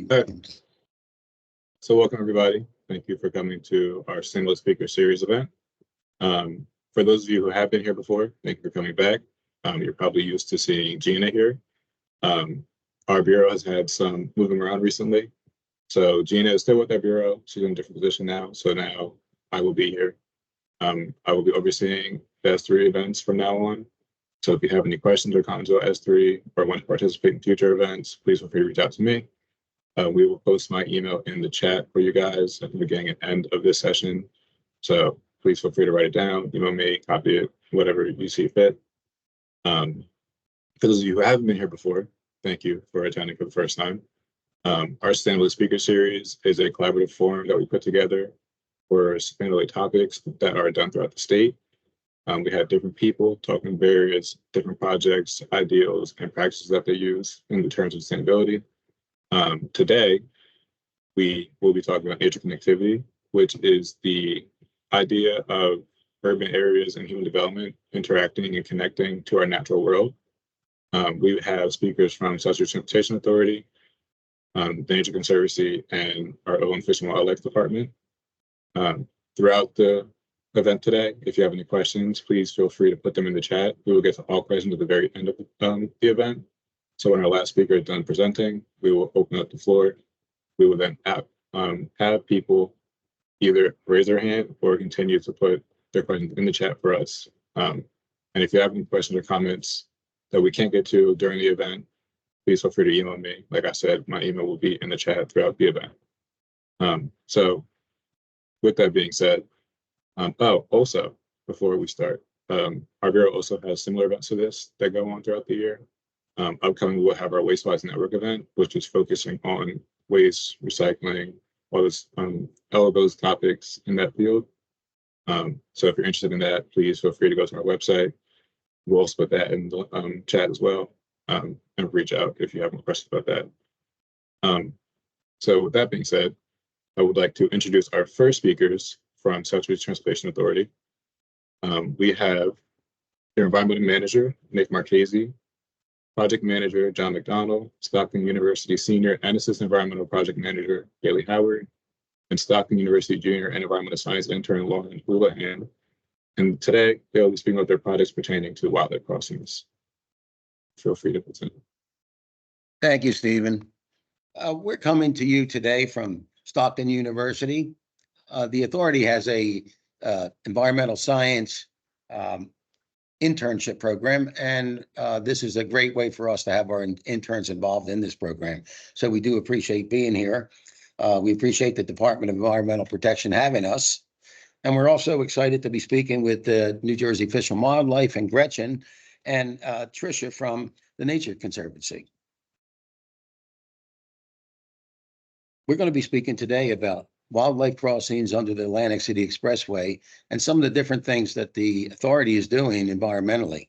Right. So welcome everybody. Thank you for coming to our single speaker series event. For those of you who have been here before, thank you for coming back. You're probably used to seeing Gina here. Our bureau has had some moving around recently. So Gina is still with our bureau. She's in a different position now. So now I will be here. I will be overseeing the S3 events from now on. So if you have any questions or comments about S3 or want to participate in future events, please feel free to reach out to me. We will post my email in the chat for you guys at the beginning and end of this session. So please feel free to write it down, email me, copy it, whatever you see fit. For those of you who haven't been here before, thank you for attending for the first time. Our Sustainability Speaker Series is a collaborative forum that we put together for sustainability topics that are done throughout the state. We have different people talking various different projects, ideals, and practices that they use in the terms of sustainability. Today, we will be talking about nature connectivity, which is the idea of urban areas and human development interacting and connecting to our natural world. We have speakers from Southwest Transportation Authority, the Nature Conservancy, and our own Fish and Wildlife Department. Throughout the event today, if you have any questions, please feel free to put them in the chat. We will get to all questions at the very end of the event. So when our last speaker is done presenting, we will open up the floor. We will then have people either raise their hand or continue to put their questions in the chat for us. And if you have any questions or comments that we can't get to during the event, please feel free to email me. Like I said, my email will be in the chat throughout the event. So with that being said, also, before we start, our bureau also has similar events to this that go on throughout the year. Upcoming, we'll have our Waste-Wise Network event, which is focusing on waste, recycling, all of those topics in that field. So if you're interested in that, please feel free to go to our website. We'll also put that in the chat as well, and reach out if you have more questions about that. So with that being said, I would like to introduce our first speakers from Southwest Transportation Authority. We have their environmental manager, Nick Marchese, project manager, John McDonnell, Stockton University senior and assistant environmental project manager, Kailey Howard, and Stockton University junior and environmental science intern, Lauren Hoolahan. And today, they'll be speaking about their projects pertaining to wildlife crossings. Feel free to present. Thank you, Stephen. We're coming to you today from Stockton University. The authority has a environmental science internship program, and this is a great way for us to have our interns involved in this program. So we do appreciate being here. We appreciate the Department of Environmental Protection having us. And we're also excited to be speaking with the New Jersey Fish and Wildlife and Gretchen and Tricia from the Nature Conservancy. We're going to be speaking today about wildlife crossings under the Atlantic City Expressway and some of the different things that the authority is doing environmentally.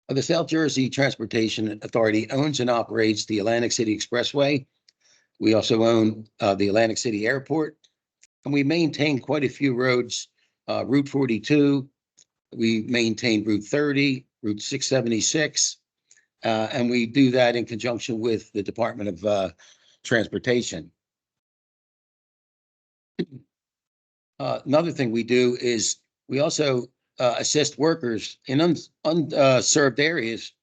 The South Jersey Transportation Authority owns and operates the Atlantic City Expressway. We also own the Atlantic City Airport, and we maintain quite a few roads, Route 42, we maintain Route 30, Route 676, and we do that in conjunction with the Department of Transportation. Another thing we do is we also assist workers in unserved areas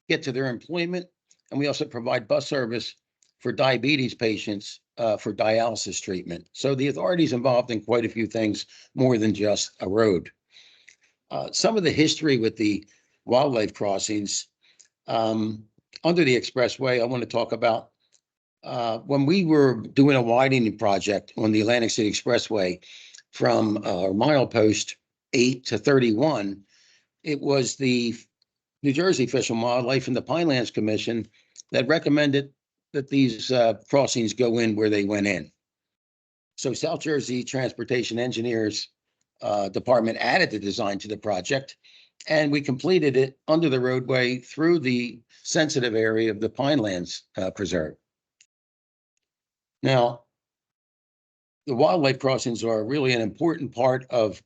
get to their employment, and we also provide bus service for diabetes patients for dialysis treatment. So the authority is involved in quite a few things more than just a road. Some of the history with the wildlife crossings under the expressway, I want to talk about when we were doing a widening project on the Atlantic City Expressway from milepost 8 to 31, it was the New Jersey Fish and Wildlife and the Pinelands Commission that recommended that these crossings go in where they went in. So South Jersey Transportation Engineers Department added the design to the project, and we completed it under the roadway through the sensitive area of the Pinelands Preserve. Now, the wildlife crossings are really an important part of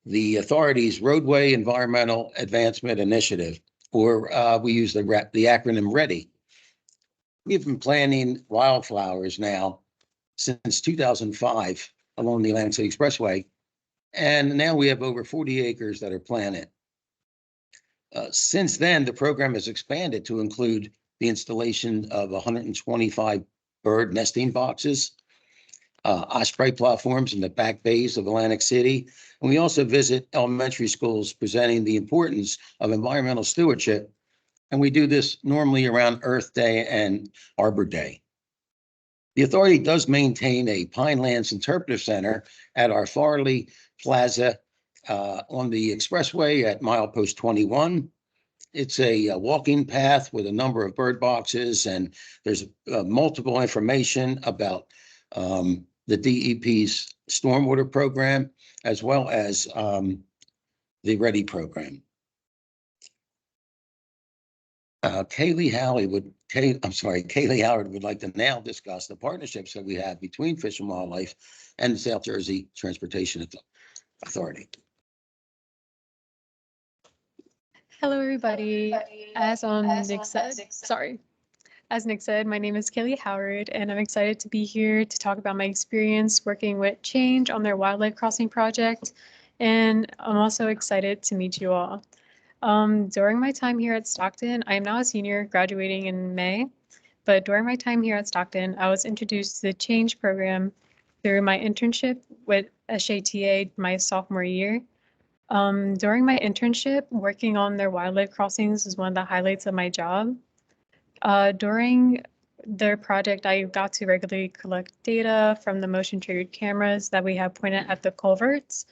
the authority's Roadway Environmental Advancement Initiative, or we use the acronym READY. We've been planting wildflowers now since 2005 along the Atlantic City Expressway. And now we have over 40 acres that are planted. Since then, the program has expanded to include the installation of 125 bird nesting boxes, osprey platforms in the back bays of Atlantic City. And we also visit elementary schools presenting the importance of environmental stewardship. And we do this normally around Earth Day and Arbor Day. The authority does maintain a Pinelands Interpretive Center at our Farley Plaza on the expressway at milepost 21. It's a walking path with a number of bird boxes, and there's multiple information about the DEP's stormwater program, as well as the READY program. Kailey Howard would like to now discuss the partnerships that we have between Fish and Wildlife and the South Jersey Transportation Authority. Hello, everybody. As Nick said, my name is Kailey Howard, and I'm excited to be here to talk about my experience working with CHANJ on their wildlife crossing project. And I'm also excited to meet you all. During my time here at Stockton, I am now a senior, graduating in May. But during my time here at Stockton, I was introduced to the CHANJ program through my internship with SJTA my sophomore year. During my internship, working on their wildlife crossings was one of the highlights of my job. During their project, I got to regularly collect data from the motion triggered cameras that we have pointed at the culverts.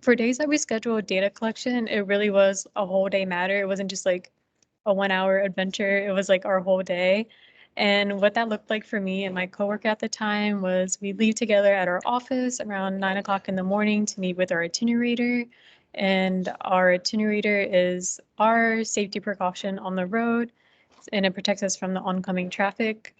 For days that we scheduled data collection, it really was a whole day matter. It wasn't just like a 1 hour adventure. It was like our whole day. And what that looked like for me and my coworker at the time was we'd leave together at our office around 9 o'clock in the morning to meet with our itinerator. And our itinerator is our safety precaution on the road, and it protects us from the oncoming traffic.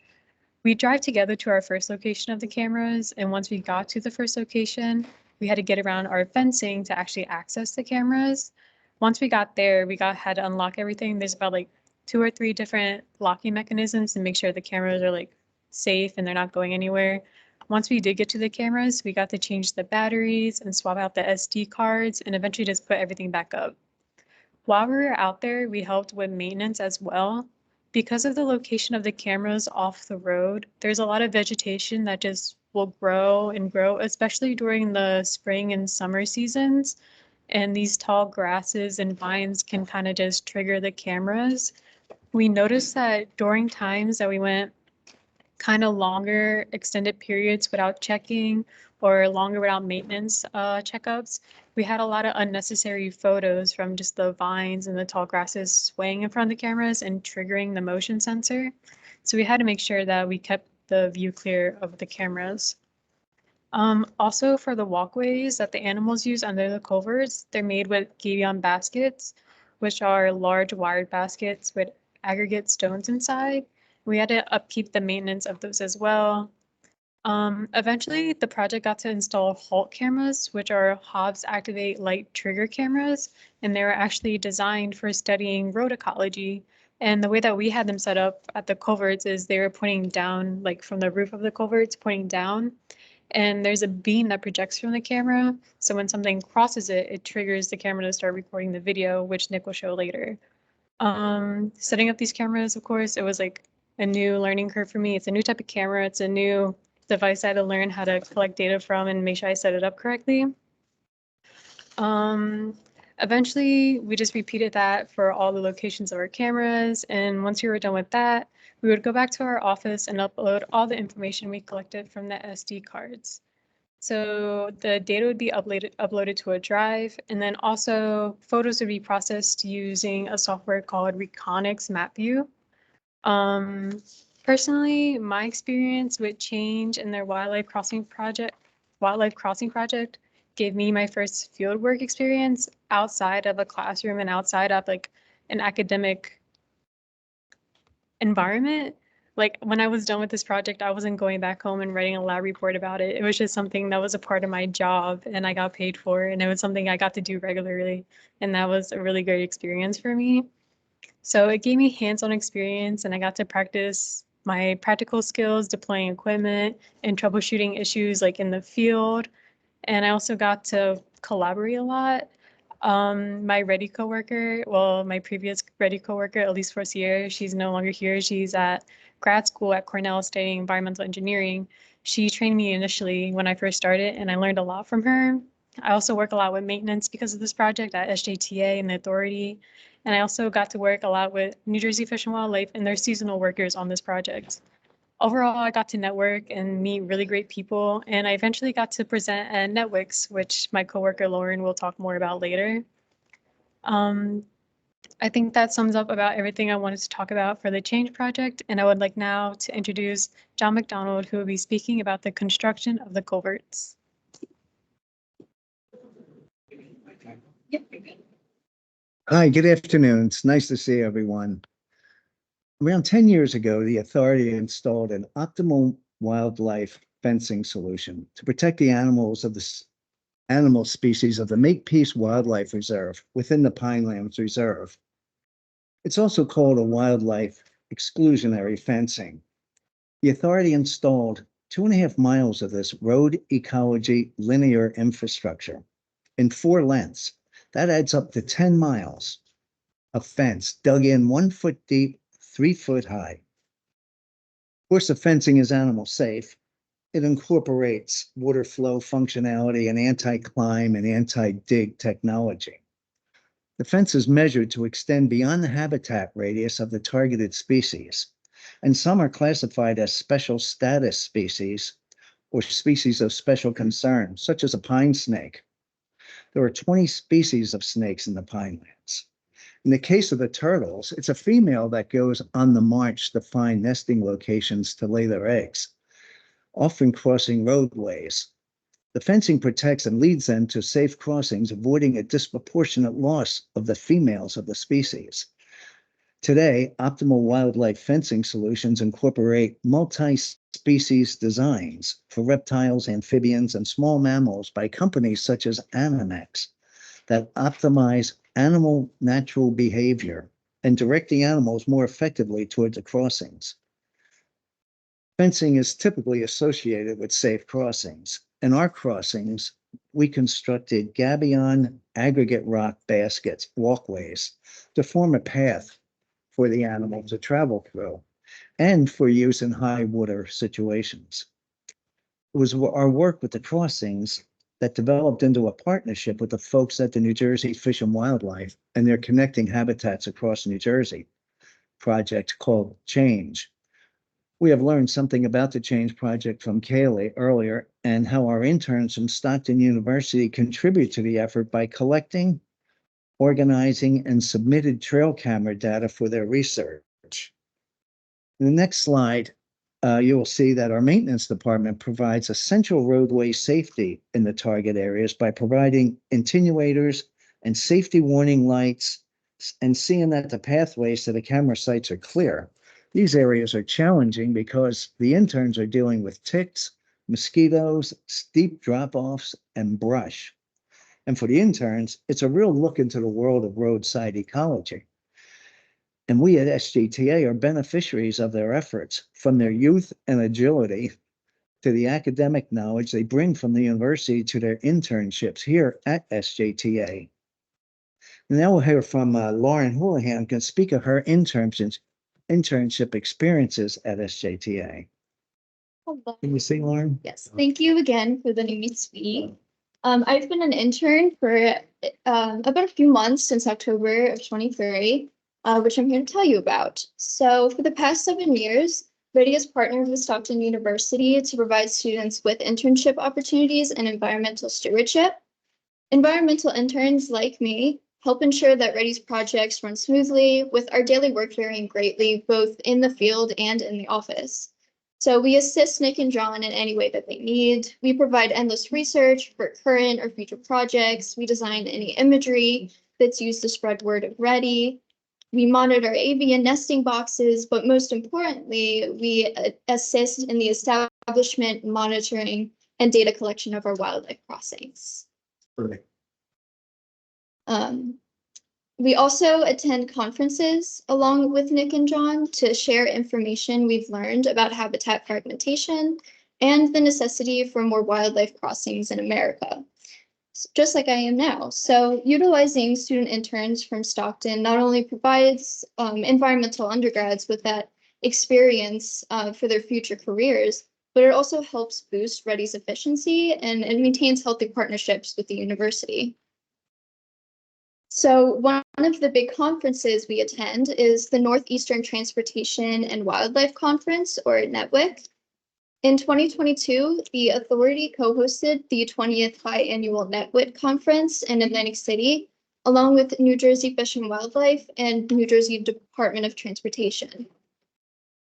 We drive together to our first location of the cameras, and once we got to the first location, we had to get around our fencing to actually access the cameras. Once we got there, had to unlock everything. There's about like 2 or 3 different locking mechanisms to make sure the cameras are like safe and they're not going anywhere. Once we did get to the cameras, we got to change the batteries and swap out the SD cards and eventually just put everything back up. While we were out there, we helped with maintenance as well. Because of the location of the cameras off the road, there's a lot of vegetation that just will grow and grow, especially during the spring and summer seasons. And these tall grasses and vines can kind of just trigger the cameras. We noticed that during times that we went kind of longer extended periods without checking or longer without maintenance checkups, we had a lot of unnecessary photos from just the vines and the tall grasses swaying in front of the cameras and triggering the motion sensor. So we had to make sure that we kept the view clear of the cameras. Also for the walkways that the animals use under the culverts, they're made with gabion baskets, which are large wired baskets with aggregate stones inside. We had to upkeep the maintenance of those as well. Eventually, the project got to install halt cameras, which are Hobbs Activate Light Trigger cameras, and they were actually designed for studying road ecology. And the way that we had them set up at the culverts is they were pointing down, like from the roof of the culverts, pointing down. And there's a beam that projects from the camera. So when something crosses it, it triggers the camera to start recording the video, which Nick will show later. Setting up these cameras, of course, it was like a new learning curve for me. It's a new type of camera. It's a new device I had to learn how to collect data from and make sure I set it up correctly. Eventually, we just repeated that for all the locations of our cameras. And once we were done with that, we would go back to our office and upload all the information we collected from the SD cards. So the data would be uploaded to a drive, and then also photos would be processed using a software called Reconyx MapView. Personally, my experience with CHANJ and their wildlife crossing project gave me my first fieldwork experience outside of a classroom and outside of like an academic environment. Like when I was done with this project, I wasn't going back home and writing a lab report about it. It was just something that was a part of my job and I got paid for, and it was something I got to do regularly. And that was a really great experience for me. So it gave me hands-on experience and I got to practice my practical skills, deploying equipment and troubleshooting issues like in the field. And I also got to collaborate a lot. My Ready coworker, well, my previous Ready coworker, Elise Forcier, she's no longer here. She's at grad school at Cornell studying environmental engineering. She trained me initially when I first started, and I learned a lot from her. I also work a lot with maintenance because of this project at SJTA and the authority. And I also got to work a lot with New Jersey Fish and Wildlife and their seasonal workers on this project. Overall, I got to network and meet really great people, and I eventually got to present at Netwix, which my coworker Lauren will talk more about later. I think that sums up about everything I wanted to talk about for the CHANJ project, and I would like now to introduce John McDonnell, who will be speaking about the construction of the culverts. Hi, good afternoon. It's nice to see everyone. Around 10 years ago, the authority installed an optimal wildlife fencing solution to protect the animals of the animal species of the Makepeace Wildlife Reserve within the Pinelands Reserve. It's also called a wildlife exclusionary fencing. The authority installed 2.5 miles of this road ecology linear infrastructure in 4 lengths. That adds up to 10 miles of fence dug in 1 foot deep, 3 foot high. Of course, the fencing is animal safe. It incorporates water flow functionality and anti-climb and anti-dig technology. The fence is measured to extend beyond the habitat radius of the targeted species, and some are classified as special status species or species of special concern, such as a pine snake. There are 20 species of snakes in the pinelands. In the case of the turtles, it's a female that goes on the march to find nesting locations to lay their eggs, often crossing roadways. The fencing protects and leads them to safe crossings, avoiding a disproportionate loss of the females of the species. Today, optimal wildlife fencing solutions incorporate multi-species designs for reptiles, amphibians, and small mammals by companies such as Animex that optimize animal natural behavior and direct the animals more effectively towards the crossings. Fencing is typically associated with safe crossings. In our crossings, we constructed gabion aggregate rock baskets, walkways, to form a path for the animal to travel through and for use in high water situations. It was our work with the crossings that developed into a partnership with the folks at the New Jersey Fish and Wildlife and their Connecting Habitats Across New Jersey project called CHANJ. We have learned something about the CHANJ project from Kailey earlier and how our interns from Stockton University contribute to the effort by collecting, organizing, and submitted trail camera data for their research. In the next slide, you will see that our maintenance department provides essential roadway safety in the target areas by providing attenuators and safety warning lights and seeing that the pathways to the camera sites are clear. These areas are challenging because the interns are dealing with ticks, mosquitoes, steep drop-offs, and brush. And for the interns, it's a real look into the world of roadside ecology. And we at SJTA are beneficiaries of their efforts, from their youth and agility to the academic knowledge they bring from the university to their internships here at SJTA. And now we'll hear from Lauren Hoolahan, who can speak of her internship experiences at SJTA. Hello. Can you see, Lauren? Yes, thank you again for letting me speak. I've been an intern for about a few months since October of 2023, which I'm here to tell you about. So for the past 7 years, Ready has partnered with Stockton University to provide students with internship opportunities in environmental stewardship. Environmental interns like me help ensure that Ready's projects run smoothly, with our daily work varying greatly, both in the field and in the office. So we assist Nick and John in any way that they need. We provide endless research for current or future projects. We design any imagery that's used to spread word of Ready. We monitor avian nesting boxes, but most importantly, we assist in the establishment, monitoring, and data collection of our wildlife crossings. Perfect. We also attend conferences along with Nick and John to share information we've learned about habitat fragmentation and the necessity for more wildlife crossings in America, just like I am now. So utilizing student interns from Stockton not only provides environmental undergrads with that experience for their future careers, but it also helps boost READY's efficiency and it maintains healthy partnerships with the university. So one of the big conferences we attend is the Northeastern Transportation and Wildlife Conference, or NETWIC. In 2022, the authority co-hosted the 20th Biannual NETWIC Conference in Atlantic City, along with New Jersey Fish and Wildlife and New Jersey Department of Transportation.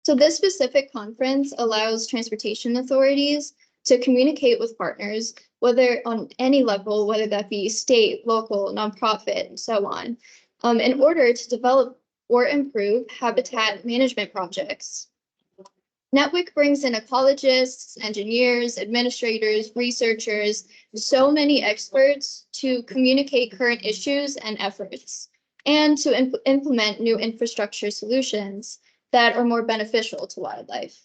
So this specific conference allows transportation authorities to communicate with partners, whether on any level, whether that be state, local, nonprofit, and so on, in order to develop or improve habitat management projects. NETWIC brings in ecologists, engineers, administrators, researchers, so many experts to communicate current issues and efforts, and to implement new infrastructure solutions that are more beneficial to wildlife.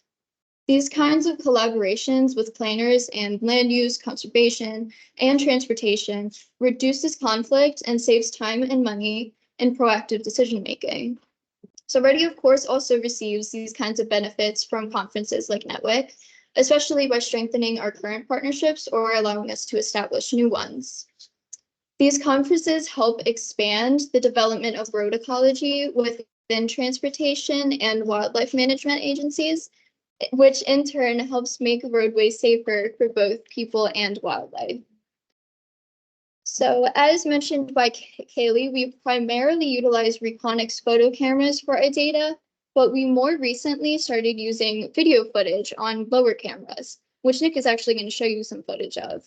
These kinds of collaborations with planners and land use, conservation, and transportation reduces conflict and saves time and money in proactive decision-making. So READY, of course, also receives these kinds of benefits from conferences like NETWIC, especially by strengthening our current partnerships or allowing us to establish new ones. These conferences help expand the development of road ecology within transportation and wildlife management agencies, which in turn helps make roadways safer for both people and wildlife. So as mentioned by Kailey, we primarily utilize Reconyx photo cameras for our data, but we more recently started using video footage on lower cameras, which Nick is actually going to show you some footage of.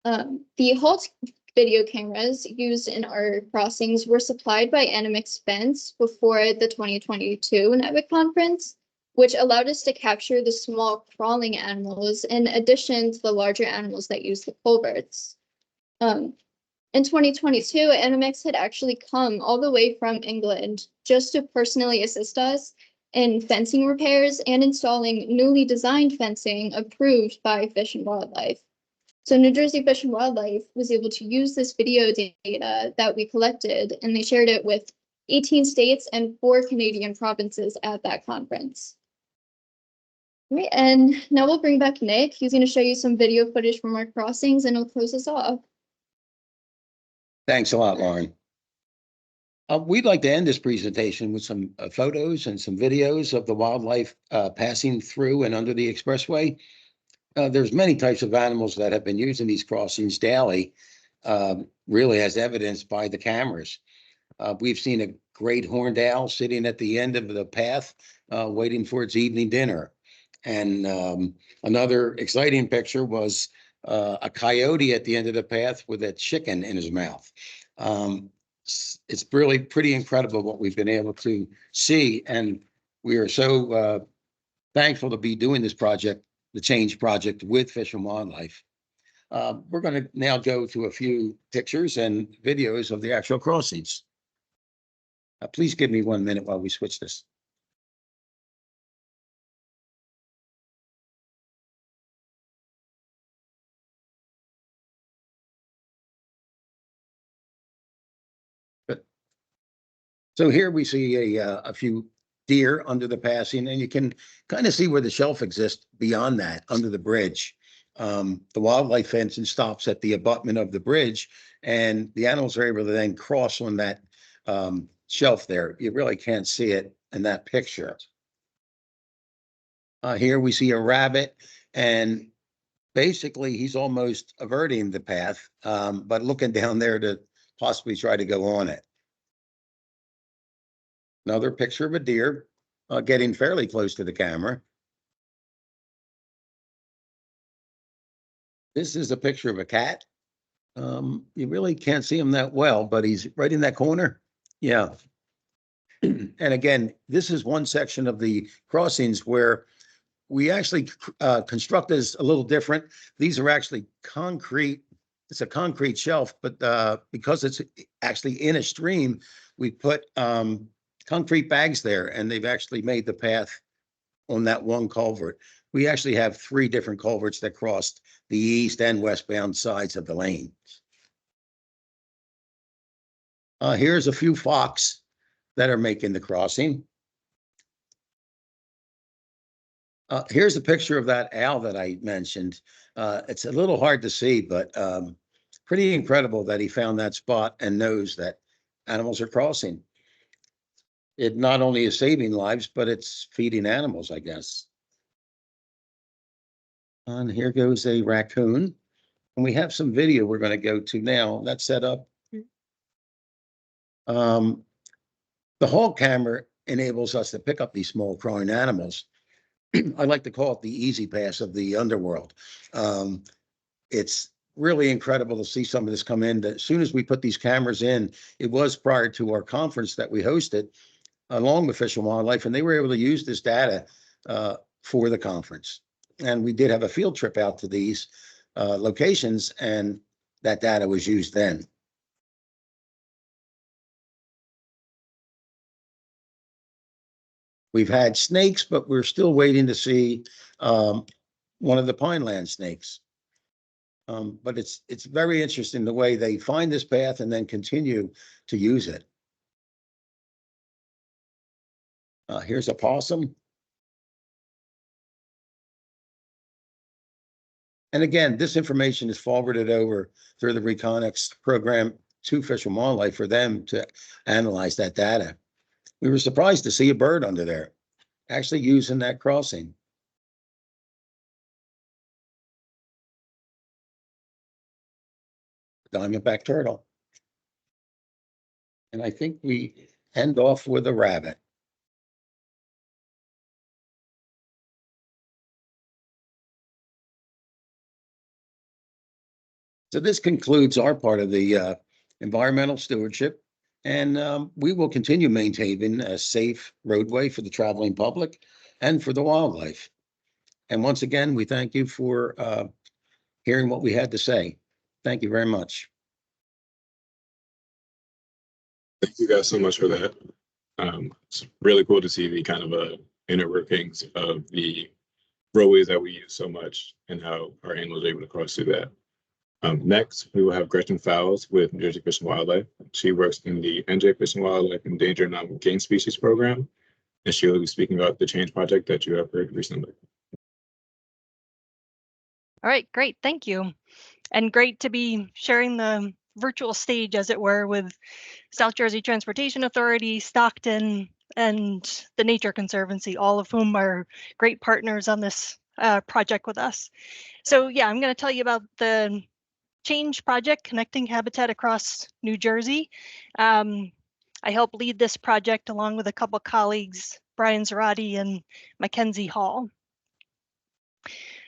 The HALT video cameras used in our crossings were supplied by Animix Fence before the 2022 NETWIC conference, which allowed us to capture the small crawling animals in addition to the larger animals that use the culverts. In 2022, Animix had actually come all the way from England just to personally assist us in fencing repairs and installing newly designed fencing approved by Fish and Wildlife. So New Jersey Fish and Wildlife was able to use this video data that we collected, and they shared it with 18 states and 4 Canadian provinces at that conference. All right, and now we'll bring back Nick. He's going to show you some video footage from our crossings, and he'll close us off. Thanks a lot, Lauren. We'd like to end this presentation with some photos and some videos of the wildlife passing through and under the expressway. There's many types of animals that have been using these crossings daily, really as evidenced by the cameras. We've seen a great horned owl sitting at the end of the path, waiting for its evening dinner. And another exciting picture was a coyote at the end of the path with a chicken in his mouth. It's really pretty incredible what we've been able to see. And we are so thankful to be doing this project, the CHANJ project, with Fish and Wildlife. We're going to now go to a few pictures and videos of the actual crossings. Please give me 1 minute while we switch this. So here we see a few deer under the passing, and you can kind of see where the shelf exists beyond that, under the bridge. The wildlife fencing stops at the abutment of the bridge, and the animals are able to then cross on that shelf there. You really can't see it in that picture. Here we see a rabbit, and basically he's almost averting the path, but looking down there to possibly try to go on it. Another picture of a deer getting fairly close to the camera. This is a picture of a cat. You really can't see him that well, but he's right in that corner. Yeah. And again, this is one section of the crossings where we actually construct this a little different. These are actually concrete. It's a concrete shelf, but because it's actually in a stream, we put concrete bags there, and they've actually made the path on that one culvert. We actually have 3 different culverts that crossed the east and westbound sides of the lane. Here's a few fox that are making the crossing. Here's a picture of that owl that I mentioned. It's a little hard to see, but pretty incredible that he found that spot and knows that animals are crossing. It not only is saving lives, but it's feeding animals, I guess. And here goes a raccoon. And we have some video we're going to go to now. That's set up. The Hall camera enables us to pick up these small crawling animals. I like to call it the easy pass of the underworld. It's really incredible to see some of this come in. As soon as we put these cameras in, it was prior to our conference that we hosted along with Fish and Wildlife, and they were able to use this data for the conference. And we did have a field trip out to these locations, and that data was used then. We've had snakes, but we're still waiting to see one of the pineland snakes. But it's very interesting the way they find this path and then continue to use it. Here's a possum. And again, this information is forwarded over through the Reconyx program to Fish and Wildlife for them to analyze that data. We were surprised to see a bird under there, actually using that crossing. Diamondback turtle. And I think we end off with a rabbit. So this concludes our part of the environmental stewardship, and we will continue maintaining a safe roadway for the traveling public and for the wildlife. And once again, we thank you for hearing what we had to say. Thank you very much. Thank you guys so much for that. It's really cool to see the kind of inner workings of the roadways that we use so much and how our animals are able to cross through that. Next, we will have Gretchen Fowles with New Jersey Fish and Wildlife. She works in the NJ Fish and Wildlife Endangered Non-Game Species Program, and she will be speaking about the CHANJ project that you have heard recently. All right, great, thank you. And great to be sharing the virtual stage, as it were, with South Jersey Transportation Authority, Stockton, and the Nature Conservancy, all of whom are great partners on this project with us. So yeah, I'm going to tell you about the CHANJ project, connecting habitat across New Jersey. I help lead this project along with a couple colleagues, Brian Zarati and Mackenzie Hall.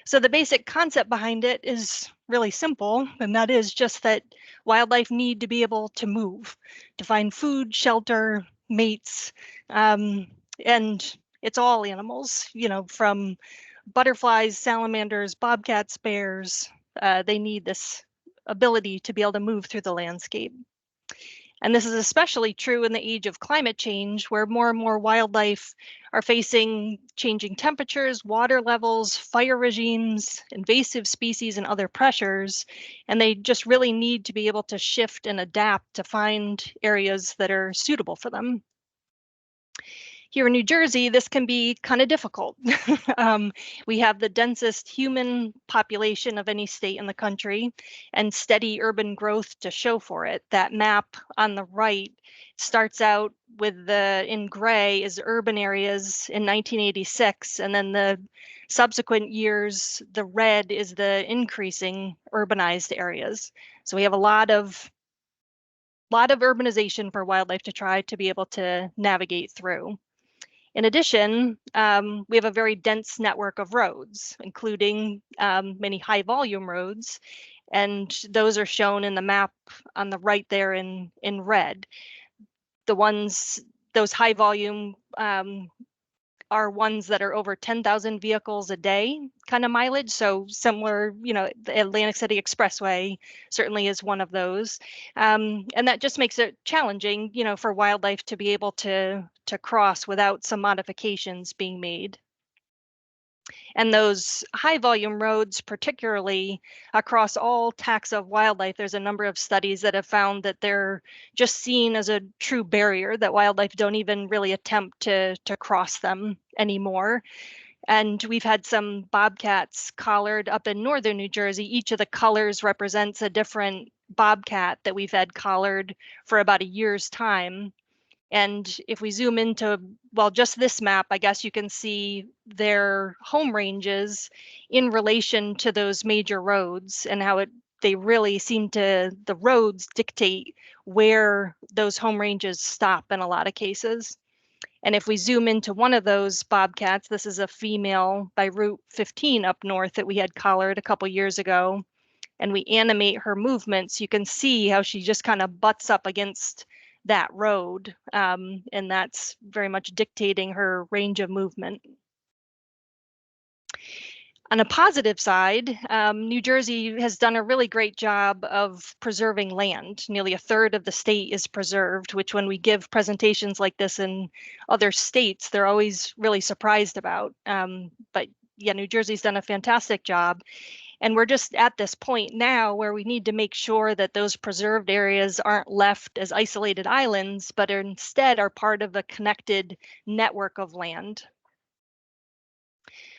So the basic concept behind it is really simple, and that is just that wildlife need to be able to move, to find food, shelter, mates, and it's all animals, you know, from butterflies, salamanders, bobcats, bears. They need this ability to be able to move through the landscape. And this is especially true in the age of climate change, where more and more wildlife are facing changing temperatures, water levels, fire regimes, invasive species, and other pressures. And they just really need to be able to shift and adapt to find areas that are suitable for them. Here in New Jersey, this can be kind of difficult. We have the densest human population of any state in the country and steady urban growth to show for it. That map on the right starts out with in gray is urban areas in 1986, and then the subsequent years, the red is the increasing urbanized areas. So we have a lot of urbanization for wildlife to try to be able to navigate through. In addition, we have a very dense network of roads, including many high volume roads, and those are shown in the map on the right there in red. Those high volume are ones that are over 10,000 vehicles a day kind of mileage. So similar, the Atlantic City Expressway certainly is one of those. And that just makes it challenging, for wildlife to be able to cross without some modifications being made. And those high volume roads, particularly across all taxa of wildlife, there's a number of studies that have found that they're just seen as a true barrier, that wildlife don't even really attempt to cross them anymore. And we've had some bobcats collared up in northern New Jersey. Each of the colors represents a different bobcat that we've had collared for about a year's time. And if we zoom into, well, just this map, I guess you can see their home ranges in relation to those major roads, and how they really seem to, the roads dictate where those home ranges stop in a lot of cases. And if we zoom into one of those bobcats, this is a female by Route 15 up north that we had collared a couple years ago, and we animate her movements, you can see how she just kind of butts up against that road, and that's very much dictating her range of movement. On a positive side, New Jersey has done a really great job of preserving land. Nearly a third of the state is preserved, which when we give presentations like this in other states, they're always really surprised about. But yeah, New Jersey's done a fantastic job. And we're just at this point now where we need to make sure that those preserved areas aren't left as isolated islands, but instead are part of a connected network of land.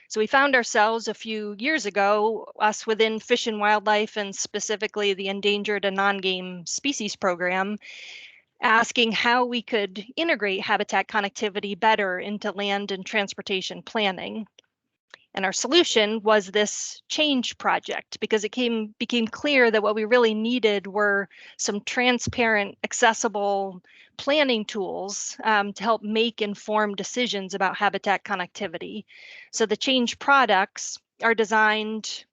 So we found ourselves a few years ago, us within Fish and Wildlife, and specifically the Endangered and Non-Game Species Program, asking how we could integrate habitat connectivity better into land and transportation planning. And our solution was this CHANJ project, because it became clear that what we really needed were some transparent, accessible planning tools to help make informed decisions about habitat connectivity. So the CHANJ products are designed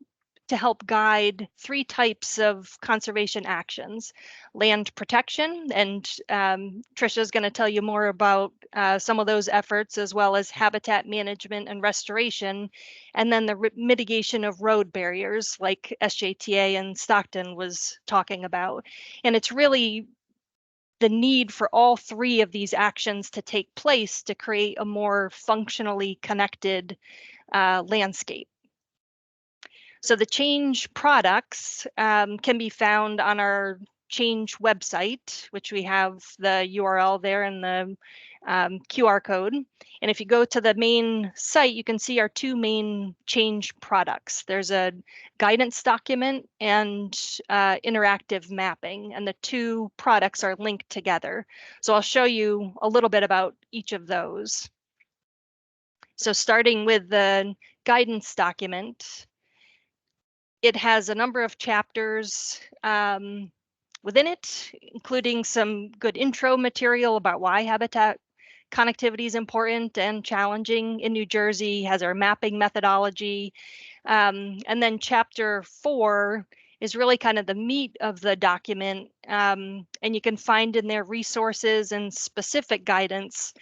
to help guide 3 types of conservation actions: land protection, and Tricia is going to tell you more about some of those efforts, as well as habitat management and restoration, and then the mitigation of road barriers, like SJTA and Stockton was talking about. And it's really the need for all 3 of these actions to take place to create a more functionally connected landscape. So the CHANJ products can be found on our CHANJ website, which we have the URL there and the QR code. And if you go to the main site, you can see our 2 main CHANJ products. There's a guidance document and interactive mapping, and the 2 products are linked together. So I'll show you a little bit about each of those. So starting with the guidance document, it has a number of chapters within it, including some good intro material about why habitat connectivity is important and challenging in New Jersey, has our mapping methodology. And then chapter 4 is really kind of the meat of the document. And you can find in there resources and specific guidance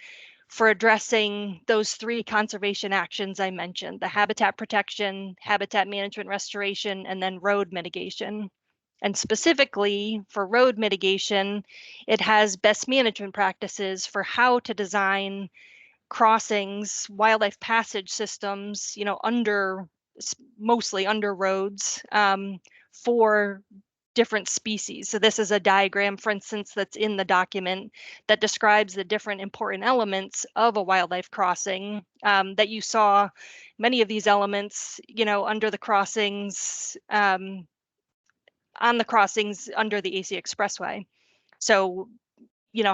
for addressing those 3 conservation actions I mentioned: the habitat protection, habitat management restoration, and then road mitigation. And specifically for road mitigation, it has best management practices for how to design crossings, wildlife passage systems, mostly under roads, for different species. So this is a diagram, for instance, that's in the document that describes the different important elements of a wildlife crossing that you saw. Many of these elements, under the crossings, on the crossings under the AC Expressway. So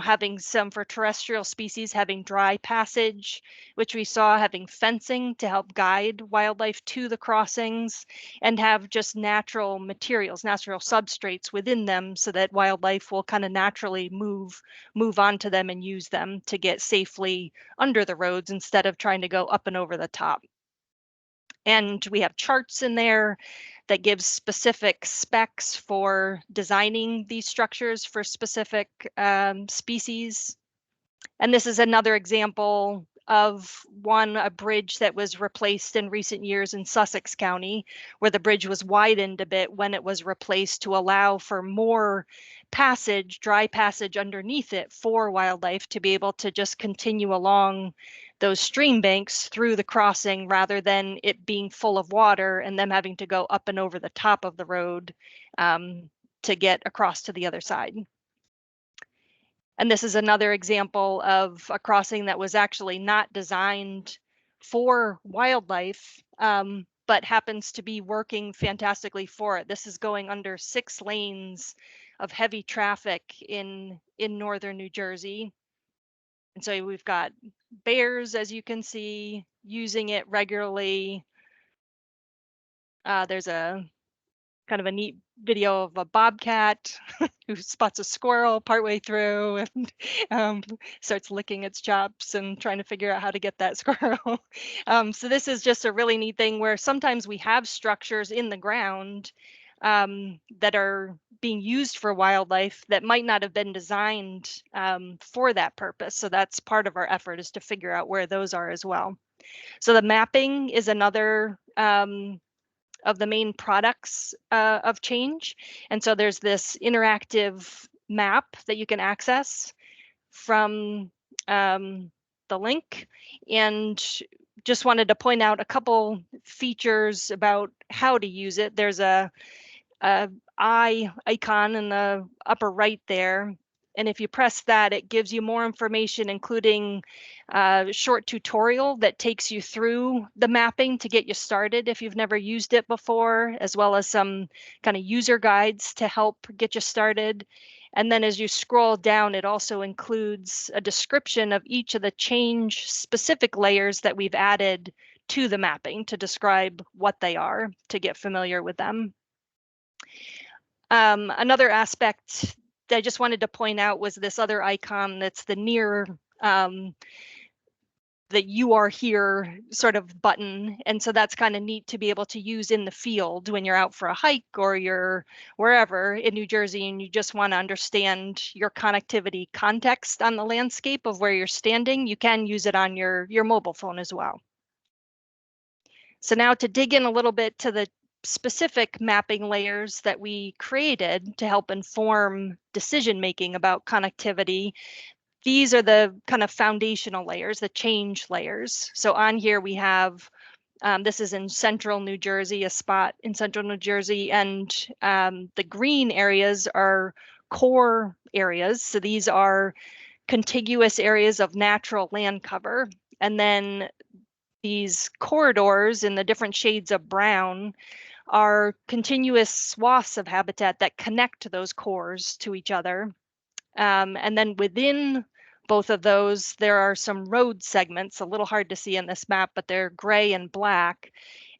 having some for terrestrial species, having dry passage, which we saw, having fencing to help guide wildlife to the crossings, and have just natural materials, natural substrates within them, so that wildlife will kind of naturally move onto them and use them to get safely under the roads instead of trying to go up and over the top. And we have charts in there that give specific specs for designing these structures for specific species. And this is another example of a bridge that was replaced in recent years in Sussex County, where the bridge was widened a bit when it was replaced to allow for more passage, dry passage underneath it for wildlife to be able to just continue along those stream banks through the crossing rather than it being full of water and them having to go up and over the top of the road to get across to the other side. And this is another example of a crossing that was actually not designed for wildlife, but happens to be working fantastically for it. This is going under 6 lanes of heavy traffic in northern New Jersey. And so we've got bears, as you can see, using it regularly. There's a kind of a neat video of a bobcat who spots a squirrel partway through and starts licking its chops and trying to figure out how to get that squirrel. So this is just a really neat thing where sometimes we have structures in the ground that are being used for wildlife that might not have been designed for that purpose. So that's part of our effort, is to figure out where those are as well. So the mapping is another of the main products of CHANJ. And so there's this interactive map that you can access from the link. And just wanted to point out a couple features about how to use it. There's a eye icon in the upper right there. And if you press that, it gives you more information, including a short tutorial that takes you through the mapping to get you started if you've never used it before, as well as some kind of user guides to help get you started. And then as you scroll down, it also includes a description of each of the CHANJ specific layers that we've added to the mapping to describe what they are, to get familiar with them. Another aspect that I just wanted to point out was this other icon that's the near that you are here sort of button. And so that's kind of neat to be able to use in the field when you're out for a hike or you're wherever in New Jersey and you just want to understand your connectivity context on the landscape of where you're standing. You can use it on your mobile phone as well. So now to dig in a little bit to the specific mapping layers that we created to help inform decision making about connectivity. These are the kind of foundational layers, the CHANJ layers. So on here we have, this is in central New Jersey, a spot in central New Jersey, and the green areas are core areas. So these are contiguous areas of natural land cover. And then these corridors in the different shades of brown are continuous swaths of habitat that connect those cores to each other. And then within both of those, there are some road segments, a little hard to see in this map, but they're gray and black.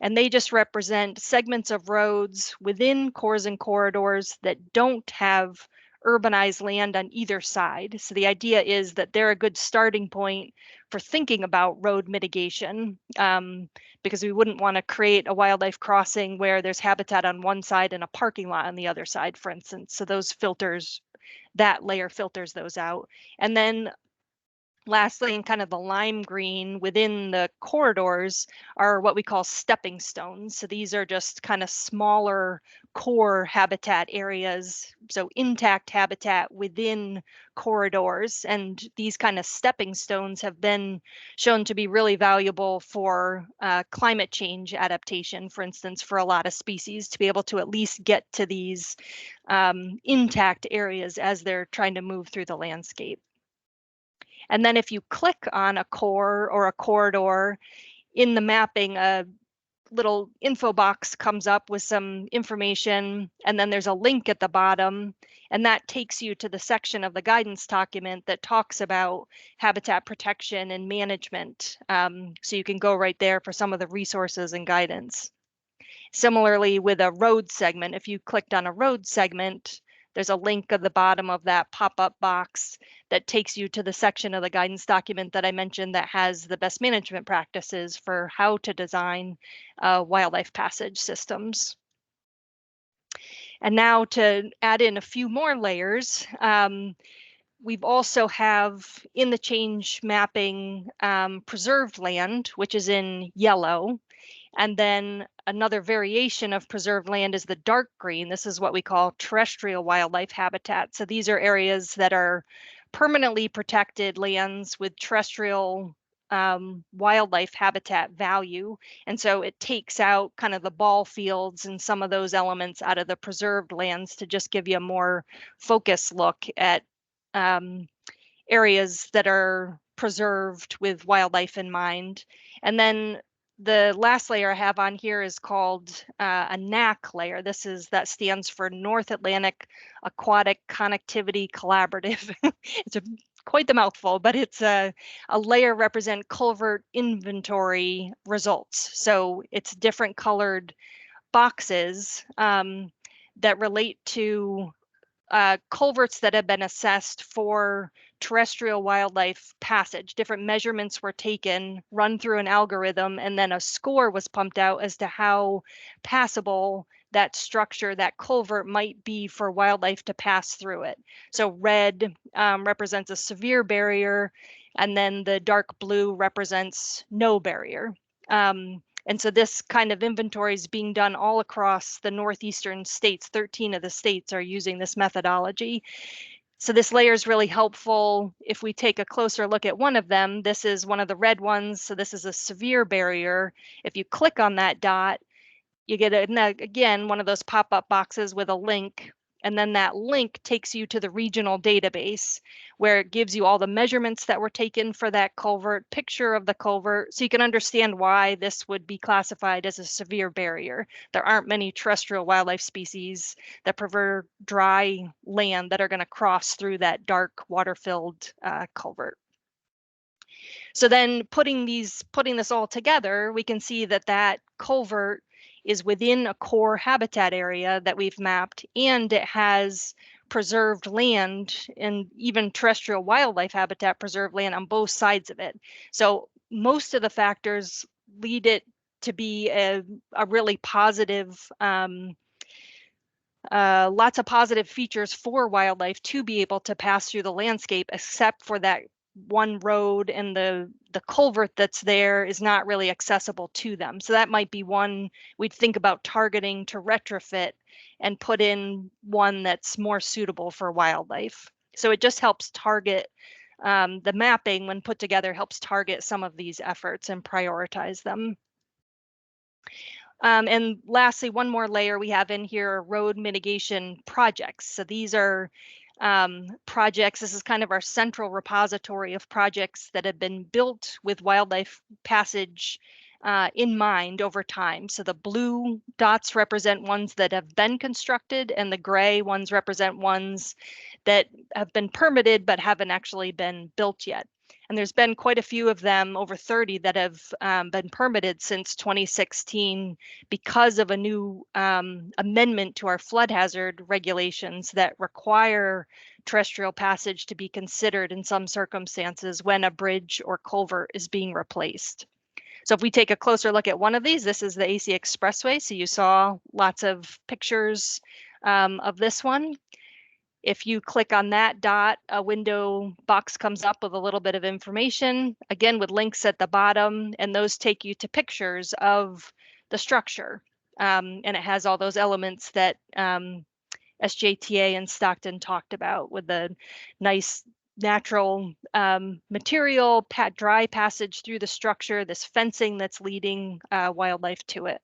And they just represent segments of roads within cores and corridors that don't have urbanized land on either side. So the idea is that they're a good starting point for thinking about road mitigation, because we wouldn't want to create a wildlife crossing where there's habitat on one side and a parking lot on the other side, for instance. So those filters, that layer filters those out. And then lastly, in kind of the lime green within the corridors are what we call stepping stones. So these are just kind of smaller core habitat areas, so intact habitat within corridors. And these kind of stepping stones have been shown to be really valuable for climate change adaptation, for instance, for a lot of species, to be able to at least get to these intact areas as they're trying to move through the landscape. And then if you click on a core or a corridor in the mapping, a little info box comes up with some information, and then there's a link at the bottom, and that takes you to the section of the guidance document that talks about habitat protection and management. So you can go right there for some of the resources and guidance. Similarly, with a road segment, if you clicked on a road segment, there's a link at the bottom of that pop-up box that takes you to the section of the guidance document that I mentioned that has the best management practices for how to design wildlife passage systems. And now to add in a few more layers, we've also have in the change mapping preserved land, which is in yellow. And then another variation of preserved land is the dark green. This is what we call terrestrial wildlife habitat. So these are areas that are permanently protected lands with terrestrial wildlife habitat value. And so it takes out kind of the ball fields and some of those elements out of the preserved lands to just give you a more focused look at areas that are preserved with wildlife in mind. And then the last layer I have on here is called a NAC layer. That stands for North Atlantic Aquatic Connectivity Collaborative. It's quite the mouthful, but it's a layer represent culvert inventory results. So it's different colored boxes that relate to culverts that have been assessed for terrestrial wildlife passage. Different measurements were taken, run through an algorithm, and then a score was pumped out as to how passable that structure, that culvert might be for wildlife to pass through it. So red represents a severe barrier, and then the dark blue represents no barrier. And so this kind of inventory is being done all across the northeastern states. 13 of the states are using this methodology. So this layer is really helpful. If we take a closer look at one of them, this is one of the red ones. So this is a severe barrier. If you click on that dot, you get, again, one of those pop-up boxes with a link. And then that link takes you to the regional database where it gives you all the measurements that were taken for that culvert, picture of the culvert, so you can understand why this would be classified as a severe barrier. There aren't many terrestrial wildlife species that prefer dry land that are going to cross through that dark water-filled culvert. So then putting this all together, we can see that that culvert is within a core habitat area that we've mapped, and it has preserved land and even terrestrial wildlife habitat preserved land on both sides of it. So most of the factors lead it to be a really positive, lots of positive features for wildlife to be able to pass through the landscape, except for that one road, and the culvert that's there is not really accessible to them. So that might be one we'd think about targeting to retrofit and put in one that's more suitable for wildlife. So it just helps target the mapping when put together, helps target some of these efforts and prioritize them. And lastly, one more layer we have in here are road mitigation projects. So these are projects. This is kind of our central repository of projects that have been built with wildlife passage in mind over time. So the blue dots represent ones that have been constructed, and the gray ones represent ones that have been permitted but haven't actually been built yet. And there's been quite a few of them, over 30, that have been permitted since 2016 because of a new amendment to our flood hazard regulations that require terrestrial passage to be considered in some circumstances when a bridge or culvert is being replaced. So if we take a closer look at one of these, this is the AC Expressway. So you saw lots of pictures of this one. If you click on that dot, a window box comes up with a little bit of information, again with links at the bottom, and those take you to pictures of the structure. And it has all those elements that SJTA and Stockton talked about, with the nice natural material, dry passage through the structure, this fencing that's leading wildlife to it.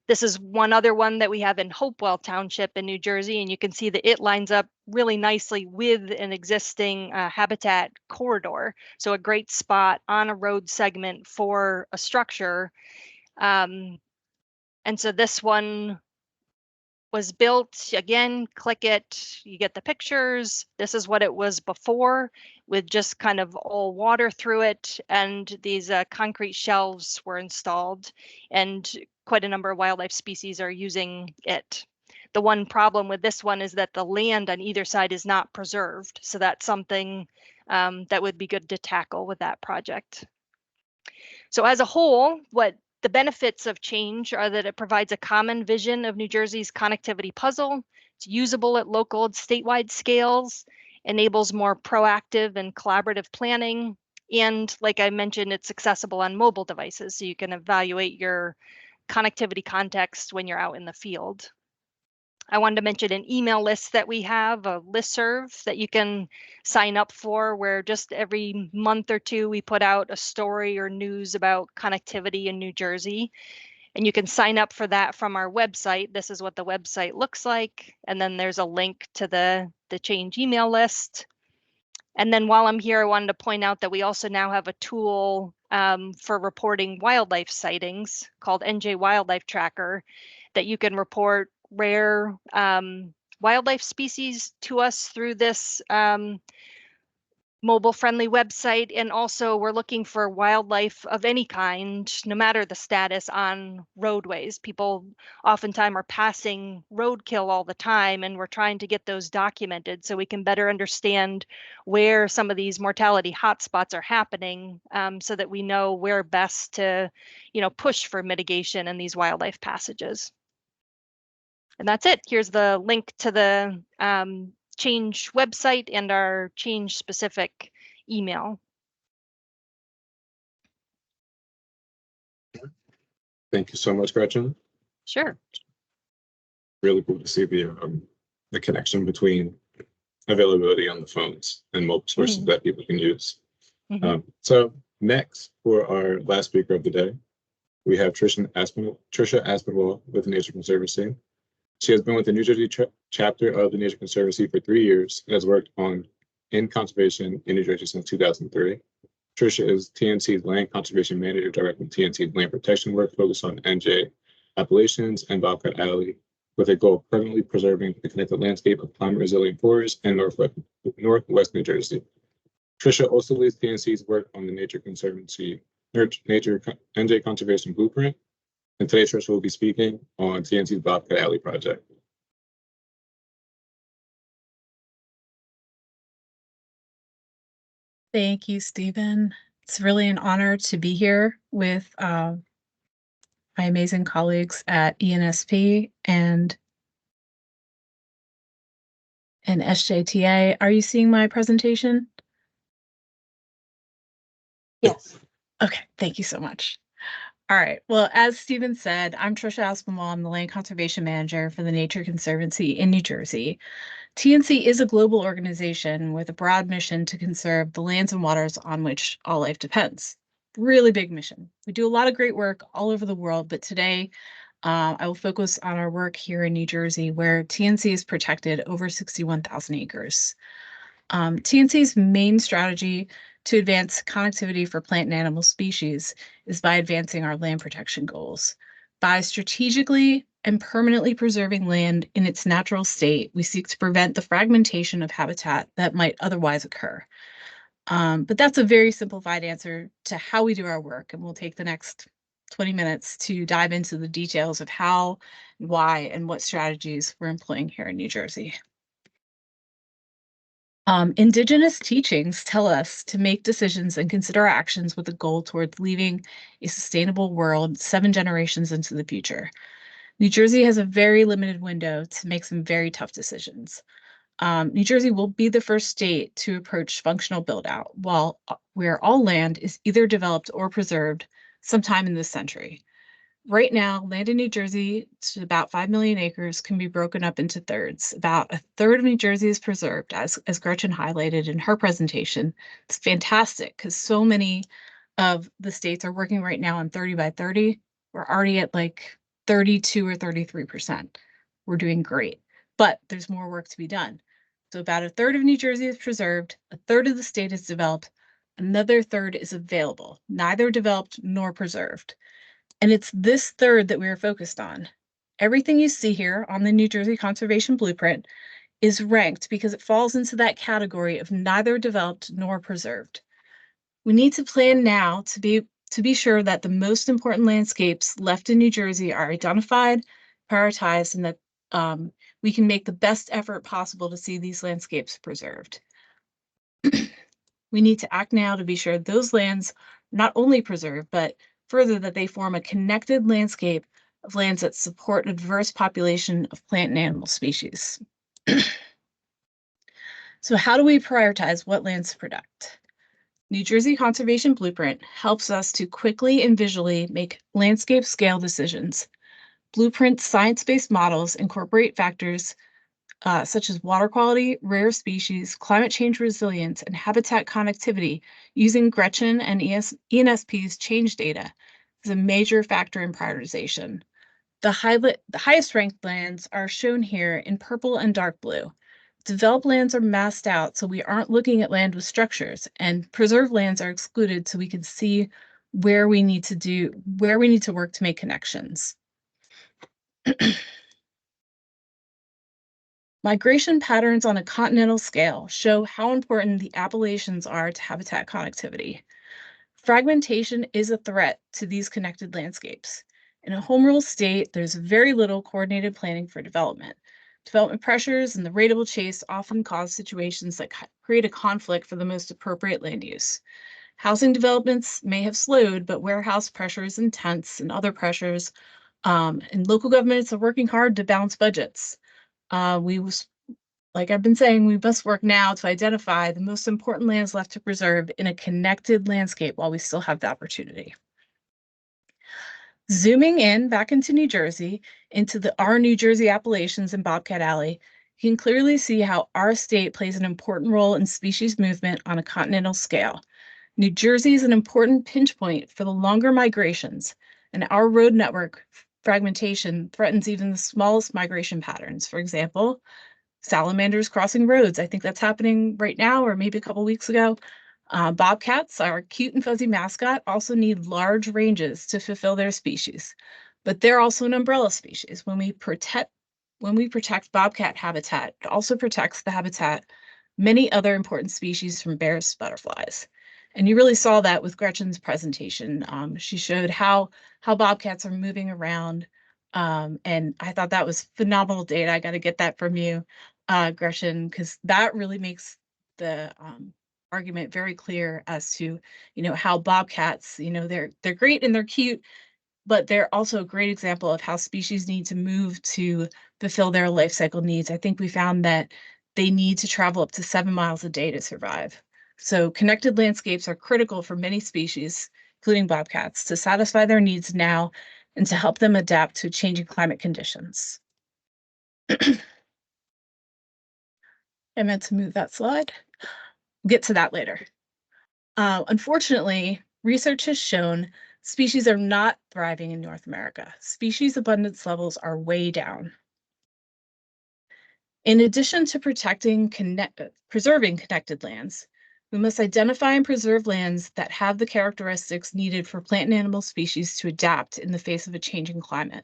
This is one other one that we have in Hopewell Township in New Jersey, and you can see that it lines up really nicely with an existing habitat corridor. So a great spot on a road segment for a structure. And so this one was built, again, click it, you get the pictures. This is what it was before, with just kind of all water through it, and these concrete shelves were installed, and quite a number of wildlife species are using it. The one problem with this one is that the land on either side is not preserved. So that's something that would be good to tackle with that project. So as a whole, what the benefits of CHANJ are that it provides a common vision of New Jersey's connectivity puzzle It's usable at local and statewide scales, enables more proactive and collaborative planning. And like I mentioned, it's accessible on mobile devices, so you can evaluate your connectivity context when you're out in the field. I wanted to mention an email list that we have, a listserv that you can sign up for, where just every month or two we put out a story or news about connectivity in New Jersey. And you can sign up for that from our website. This is what the website looks like. And then there's a link to the CHANJ email list. And then while I'm here, I wanted to point out that we also now have a tool for reporting wildlife sightings called NJ Wildlife Tracker, that you can report rare wildlife species to us through this mobile-friendly website. And also we're looking for wildlife of any kind, no matter the status, on roadways. People oftentimes are passing roadkill all the time, and we're trying to get those documented so we can better understand where some of these mortality hotspots are happening, so that we know where best to, push for mitigation in these wildlife passages. And that's it. Here's the link to the CHANJ website and our CHANJ specific email. Thank you so much, Gretchen. Sure. Really cool to see the connection between availability on the phones and mobile sources that people can use. So next, for our last speaker of the day, we have Tricia Aspinwall with the Nature Conservancy. She has been with the New Jersey chapter of the Nature Conservancy for 3 years and has worked in conservation in New Jersey since 2003. Tricia is TNC's Land Conservation Manager, directing TNC's land protection work focused on NJ Appalachians and Bobcat Alley, with a goal of permanently preserving the connected landscape of climate-resilient forests in northwest New Jersey. Tricia also leads TNC's work on the Nature Conservancy NJ Conservation Blueprint. And today, Tricia will be speaking on TNC's Bobcat Alley project. Thank you, Stephen. It's really an honor to be here with my amazing colleagues at ENSP and SJTA. Are you seeing my presentation? Yes. Okay, thank you so much. All right, well, as Stephen said, I'm Tricia Aspinwall. I'm the Land Conservation Manager for the Nature Conservancy in New Jersey. TNC is a global organization with a broad mission to conserve the lands and waters on which all life depends. Really big mission. We do a lot of great work all over the world, but today I will focus on our work here in New Jersey, where TNC has protected over 61,000 acres. TNC's main strategy to advance connectivity for plant and animal species is by advancing our land protection goals. By strategically and permanently preserving land in its natural state, we seek to prevent the fragmentation of habitat that might otherwise occur. But that's a very simplified answer to how we do our work, and we'll take the next 20 minutes to dive into the details of how, why, and what strategies we're employing here in New Jersey. Indigenous teachings tell us to make decisions and consider our actions with a goal towards leaving a sustainable world 7 generations into the future. New Jersey has a very limited window to make some very tough decisions. New Jersey will be the first state to approach functional build-out, where all land is either developed or preserved sometime in this century. Right now, land in New Jersey, to about 5 million acres, can be broken up into thirds. About a third of New Jersey is preserved, as Gretchen highlighted in her presentation. It's fantastic because so many of the states are working right now on 30 by 30. We're already at like 32 or 33%. We're doing great, but there's more work to be done. So about a third of New Jersey is preserved, a third of the state is developed, another third is available, neither developed nor preserved. And it's this third that we are focused on. Everything you see here on the New Jersey Conservation Blueprint is ranked because it falls into that category of neither developed nor preserved. We need to plan now to be sure that the most important landscapes left in New Jersey are identified, prioritized, and that we can make the best effort possible to see these landscapes preserved. We need to act now to be sure those lands are not only preserved, but further that they form a connected landscape of lands that support a diverse population of plant and animal species. So how do we prioritize what lands to protect? New Jersey Conservation Blueprint helps us to quickly and visually make landscape scale decisions. Blueprint's science-based models incorporate factors such as water quality, rare species, climate change resilience, and habitat connectivity using Gretchen and ENSP's CHANJ data is a major factor in prioritization. The highest ranked lands are shown here in purple and dark blue. Developed lands are masked out, so we aren't looking at land with structures, and preserved lands are excluded so we can see where we need to work to make connections. Migration patterns on a continental scale show how important the Appalachians are to habitat connectivity. Fragmentation is a threat to these connected landscapes. In a home rule state, there's very little coordinated planning for development. Development pressures and the rateable chase often cause situations that create a conflict for the most appropriate land use. Housing developments may have slowed, but warehouse pressure is intense and other pressures, and local governments are working hard to balance budgets. Like I've been saying, we must work now to identify the most important lands left to preserve in a connected landscape while we still have the opportunity. Zooming in back into New Jersey, into our New Jersey Appalachians and Bobcat Alley, you can clearly see how our state plays an important role in species movement on a continental scale. New Jersey is an important pinch point for the longer migrations, and our road network fragmentation threatens even the smallest migration patterns. For example, salamanders crossing roads. I think that's happening right now, or maybe a couple weeks ago. Bobcats, our cute and fuzzy mascot, also need large ranges to fulfill their species, but they're also an umbrella species. When we protect bobcat habitat, it also protects the habitat many other important species from bears to butterflies. And you really saw that with Gretchen's presentation. She showed how bobcats are moving around, and I thought that was phenomenal data. I got to get that from you, Gretchen, because that really makes the argument very clear as to, how bobcats, they're great and they're cute, but they're also a great example of how species need to move to fulfill their life cycle needs. I think we found that they need to travel up to 7 miles a day to survive. So connected landscapes are critical for many species, including bobcats, to satisfy their needs now and to help them adapt to changing climate conditions. I meant to move that slide. We'll get to that later. Unfortunately, research has shown species are not thriving in North America. Species abundance levels are way down. In addition to preserving connected lands, we must identify and preserve lands that have the characteristics needed for plant and animal species to adapt in the face of a changing climate.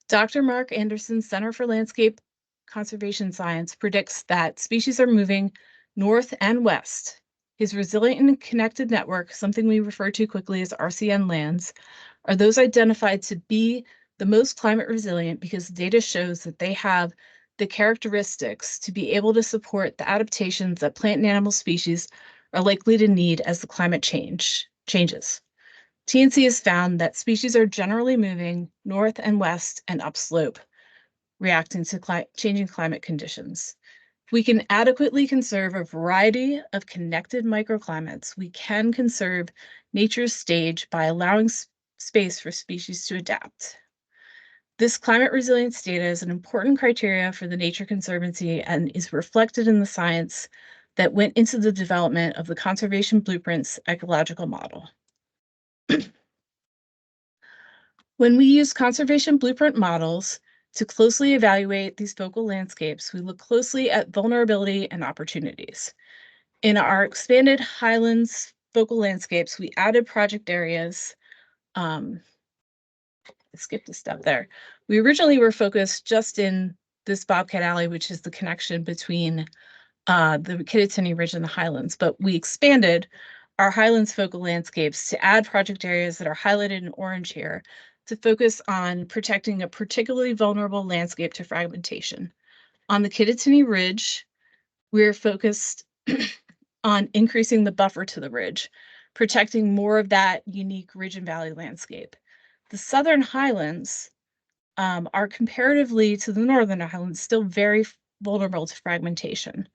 Dr. Mark Anderson's Center for Landscape Conservation Science predicts that species are moving north and west. His resilient and connected network, something we refer to quickly as RCN lands, are those identified to be the most climate resilient because data shows that they have the characteristics to be able to support the adaptations that plant and animal species are likely to need as the climate changes. TNC has found that species are generally moving north and west and upslope, reacting to changing climate conditions. If we can adequately conserve a variety of connected microclimates, we can conserve nature's stage by allowing space for species to adapt. This climate resilience data is an important criteria for the Nature Conservancy and is reflected in the science that went into the development of the Conservation Blueprint's ecological model. When we use Conservation Blueprint models to closely evaluate these focal landscapes, we look closely at vulnerability and opportunities. In our expanded Highlands focal landscapes, we added project areas. I skipped a step there. We originally were focused just in this Bobcat Alley, which is the connection between the Kittatinny Ridge and the Highlands, but we expanded our Highlands focal landscapes to add project areas that are highlighted in orange here to focus on protecting a particularly vulnerable landscape to fragmentation. On the Kittatinny Ridge, we're focused on increasing the buffer to the ridge, protecting more of that unique ridge and valley landscape. The Southern Highlands are comparatively to the Northern Highlands still very vulnerable to fragmentation.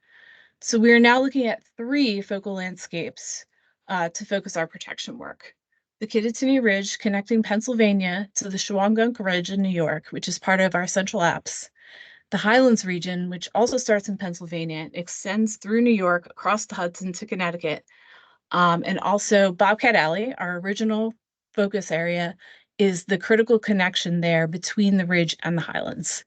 So we are now looking at 3 focal landscapes to focus our protection work. The Kittatinny Ridge connecting Pennsylvania to the Shawangunk Ridge in New York, which is part of our Central Alps. The Highlands region, which also starts in Pennsylvania, extends through New York, across the Hudson to Connecticut. And also Bobcat Alley, our original focus area, is the critical connection there between the ridge and the Highlands.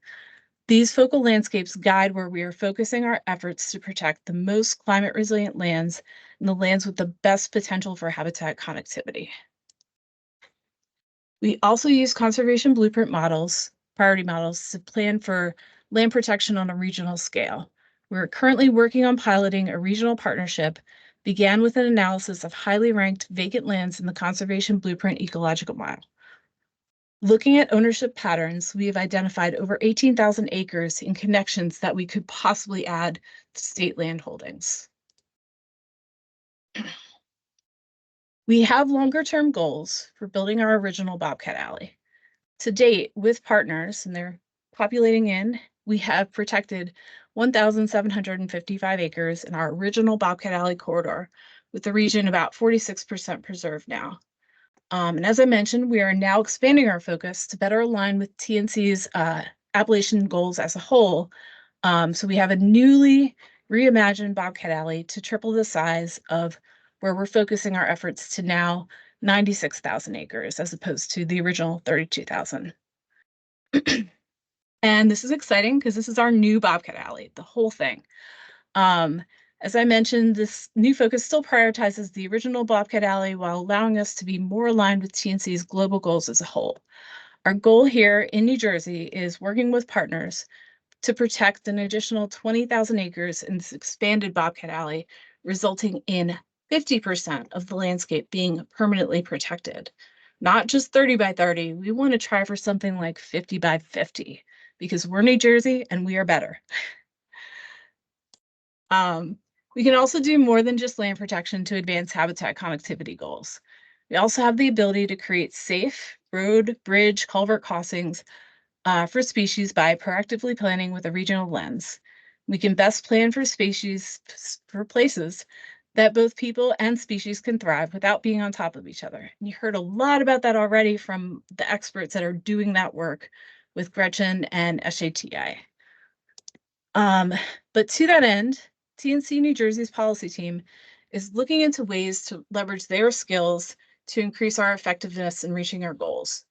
These focal landscapes guide where we are focusing our efforts to protect the most climate resilient lands and the lands with the best potential for habitat connectivity. We also use conservation blueprint models, priority models, to plan for land protection on a regional scale. We're currently working on piloting a regional partnership, began with an analysis of highly ranked vacant lands in the conservation blueprint ecological model. Looking at ownership patterns, we have identified over 18,000 acres in connections that we could possibly add to state land holdings. We have longer-term goals for building our original Bobcat Alley. To date, with partners, and they're populating in, we have protected 1,755 acres in our original Bobcat Alley corridor, with the region about 46% preserved now. And as I mentioned, we are now expanding our focus to better align with TNC's Appalachian goals as a whole. So we have a newly reimagined Bobcat Alley to triple the size of where we're focusing our efforts to now 96,000 acres as opposed to the original 32,000. And this is exciting because this is our new Bobcat Alley, the whole thing. As I mentioned, this new focus still prioritizes the original Bobcat Alley while allowing us to be more aligned with TNC's global goals as a whole. Our goal here in New Jersey is working with partners to protect an additional 20,000 acres in this expanded Bobcat Alley, resulting in 50% of the landscape being permanently protected. Not just 30 by 30, we want to try for something like 50 by 50 because we're New Jersey and we are better. We can also do more than just land protection to advance habitat connectivity goals. We also have the ability to create safe road, bridge, culvert crossings for species by proactively planning with a regional lens. We can best plan for species, for places that both people and species can thrive without being on top of each other. And you heard a lot about that already from the experts that are doing that work with Gretchen and SHTI. But to that end, TNC New Jersey's policy team is looking into ways to leverage their skills to increase our effectiveness in reaching our goals.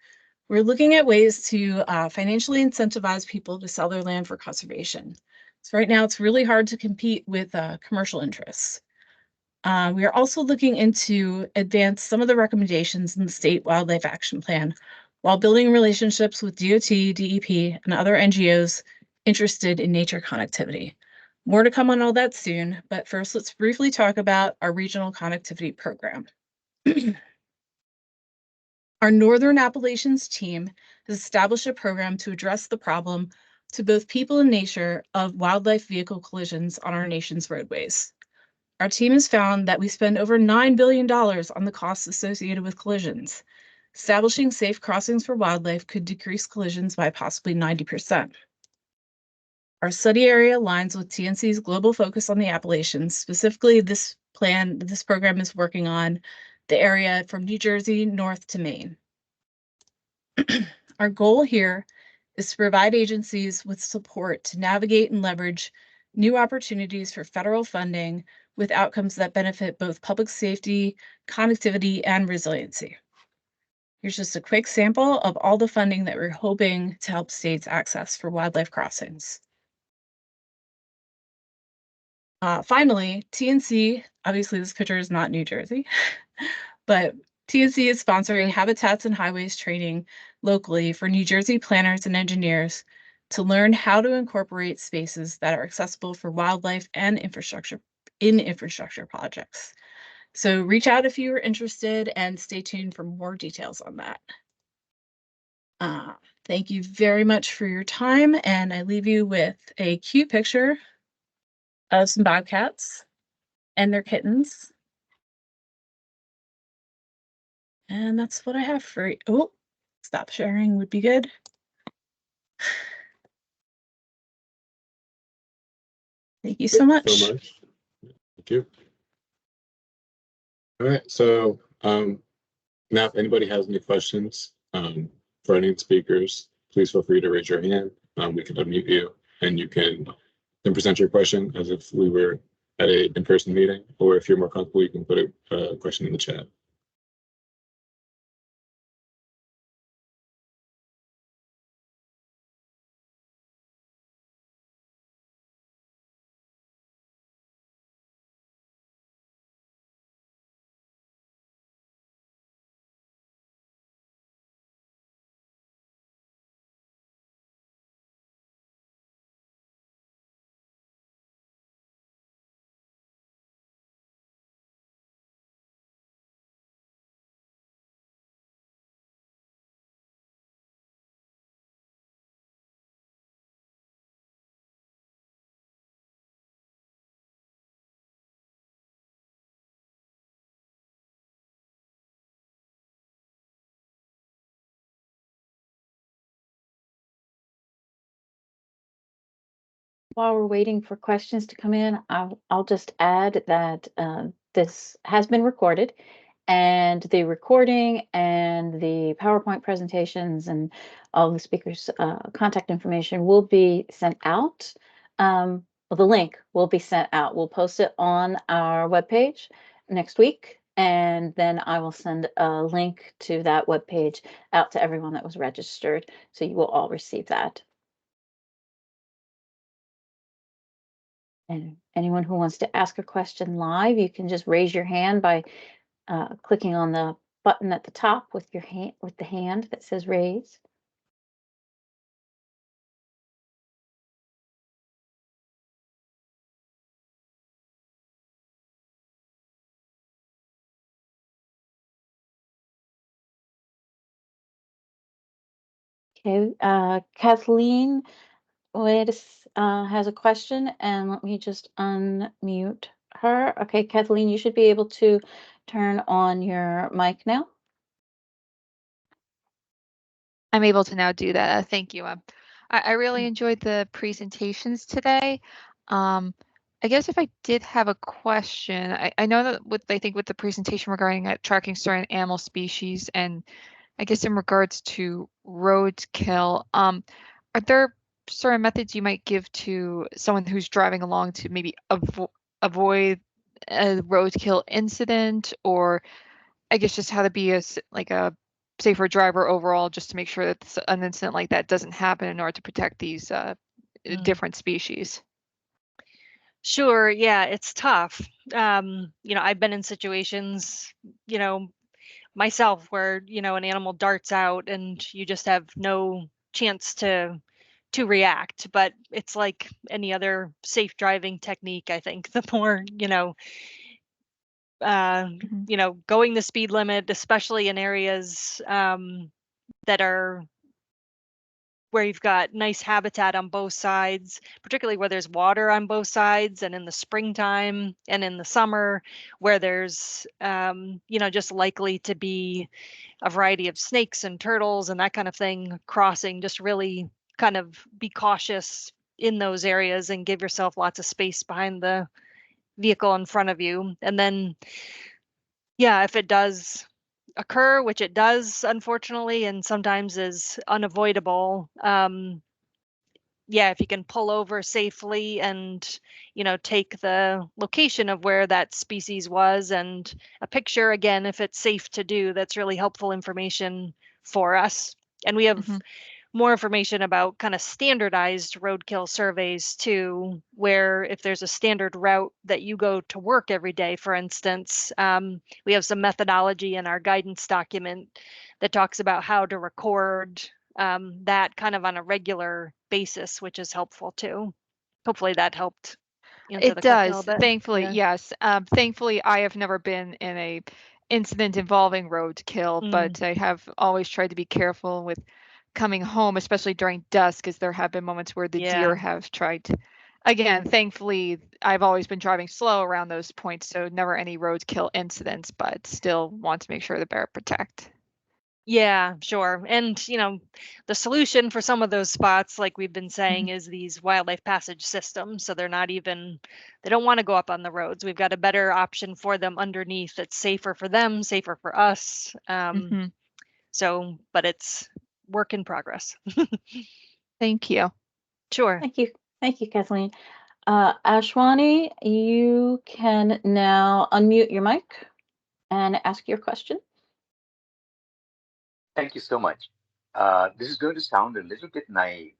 We're looking at ways to financially incentivize people to sell their land for conservation. So right now, it's really hard to compete with commercial interests. We are also looking into advance some of the recommendations in the State Wildlife Action Plan while building relationships with DOT, DEP, and other NGOs interested in nature connectivity. More to come on all that soon, but first let's briefly talk about our regional connectivity program. Our Northern Appalachians team has established a program to address the problem to both people and nature of wildlife vehicle collisions on our nation's roadways. Our team has found that we spend over $9 billion on the costs associated with collisions. Establishing safe crossings for wildlife could decrease collisions by possibly 90%. Our study area aligns with TNC's global focus on the Appalachians. Specifically, this program is working on the area from New Jersey north to Maine. Our goal here is to provide agencies with support to navigate and leverage new opportunities for federal funding with outcomes that benefit both public safety, connectivity, and resiliency. Here's just a quick sample of all the funding that we're hoping to help states access for wildlife crossings. Finally, TNC, obviously this picture is not New Jersey, but TNC is sponsoring Habitats and Highways training locally for New Jersey planners and engineers to learn how to incorporate spaces that are accessible for wildlife and infrastructure projects. So reach out if you are interested and stay tuned for more details on that. Thank you very much for your time, and I leave you with a cute picture of some bobcats and their kittens. And that's what I have for you. Oh, stop sharing would be good. Thank you so much. So much. Thank you. All right, so now if anybody has any questions for any speakers, please feel free to raise your hand. We can unmute you and you can then present your question as if we were at a in-person meeting, or if you're more comfortable, you can put a question in the chat. While we're waiting for questions to come in, I'll just add that this has been recorded, and the recording and the PowerPoint presentations and all the speakers' contact information will be sent out. Well, the link will be sent out. We'll post it on our webpage next week, and then I will send a link to that webpage out to everyone that was registered, so you will all receive that. And anyone who wants to ask a question live, you can just raise your hand by clicking on the button at the top with your hand, with the hand that says raise. Okay, Kathleen has a question, and let me just unmute her. Okay, Kathleen, you should be able to turn on your mic now. I'm able to now do that. Thank you. I really enjoyed the presentations today. I guess if I did have a question, I know that I think with the presentation regarding tracking certain animal species, and I guess in regards to roadkill, are there certain methods you might give to someone who's driving along to maybe avoid a roadkill incident, or I guess just how to be a safer driver overall, just to make sure that an incident like that doesn't happen in order to protect these different species? Sure, yeah, it's tough. I've been in situations, myself where, an animal darts out and you just have no chance to react. But it's like any other safe driving technique, I think. The more, going the speed limit, especially in areas that are where you've got nice habitat on both sides, particularly where there's water on both sides, and in the springtime and in the summer where there's, just likely to be a variety of snakes and turtles and that kind of thing crossing. Just really kind of be cautious in those areas and give yourself lots of space behind the vehicle in front of you. And then, yeah, if it does occur, which it does, unfortunately, and sometimes is unavoidable, if you can pull over safely and, take the location of where that species was and a picture, again, if it's safe to do, that's really helpful information for us. And we have more information about kind of standardized roadkill surveys too, where if there's a standard route that you go to work every day, for instance, we have some methodology in our guidance document that talks about how to record that kind of on a regular basis, which is helpful too. Hopefully that helped answer the question a little bit. Thankfully, Yeah. yes. Thankfully, I have never been in a incident involving roadkill, but I have always tried to be careful with coming home, especially during dusk, as there have been moments where the deer have tried to. Again, thankfully, I've always been driving slow around those points, so never any roadkill incidents, but still want to make sure the bear protect. Yeah, sure. And, the solution for some of those spots, like we've been saying, is these wildlife passage systems. So they don't want to go up on the roads. We've got a better option for them underneath that's safer for them, safer for us. But it's work in progress. Thank you. Sure. Thank you. Thank you, Kathleen. Ashwani, you can now unmute your mic and ask your question. Thank you so much. This is going to sound a little bit naive.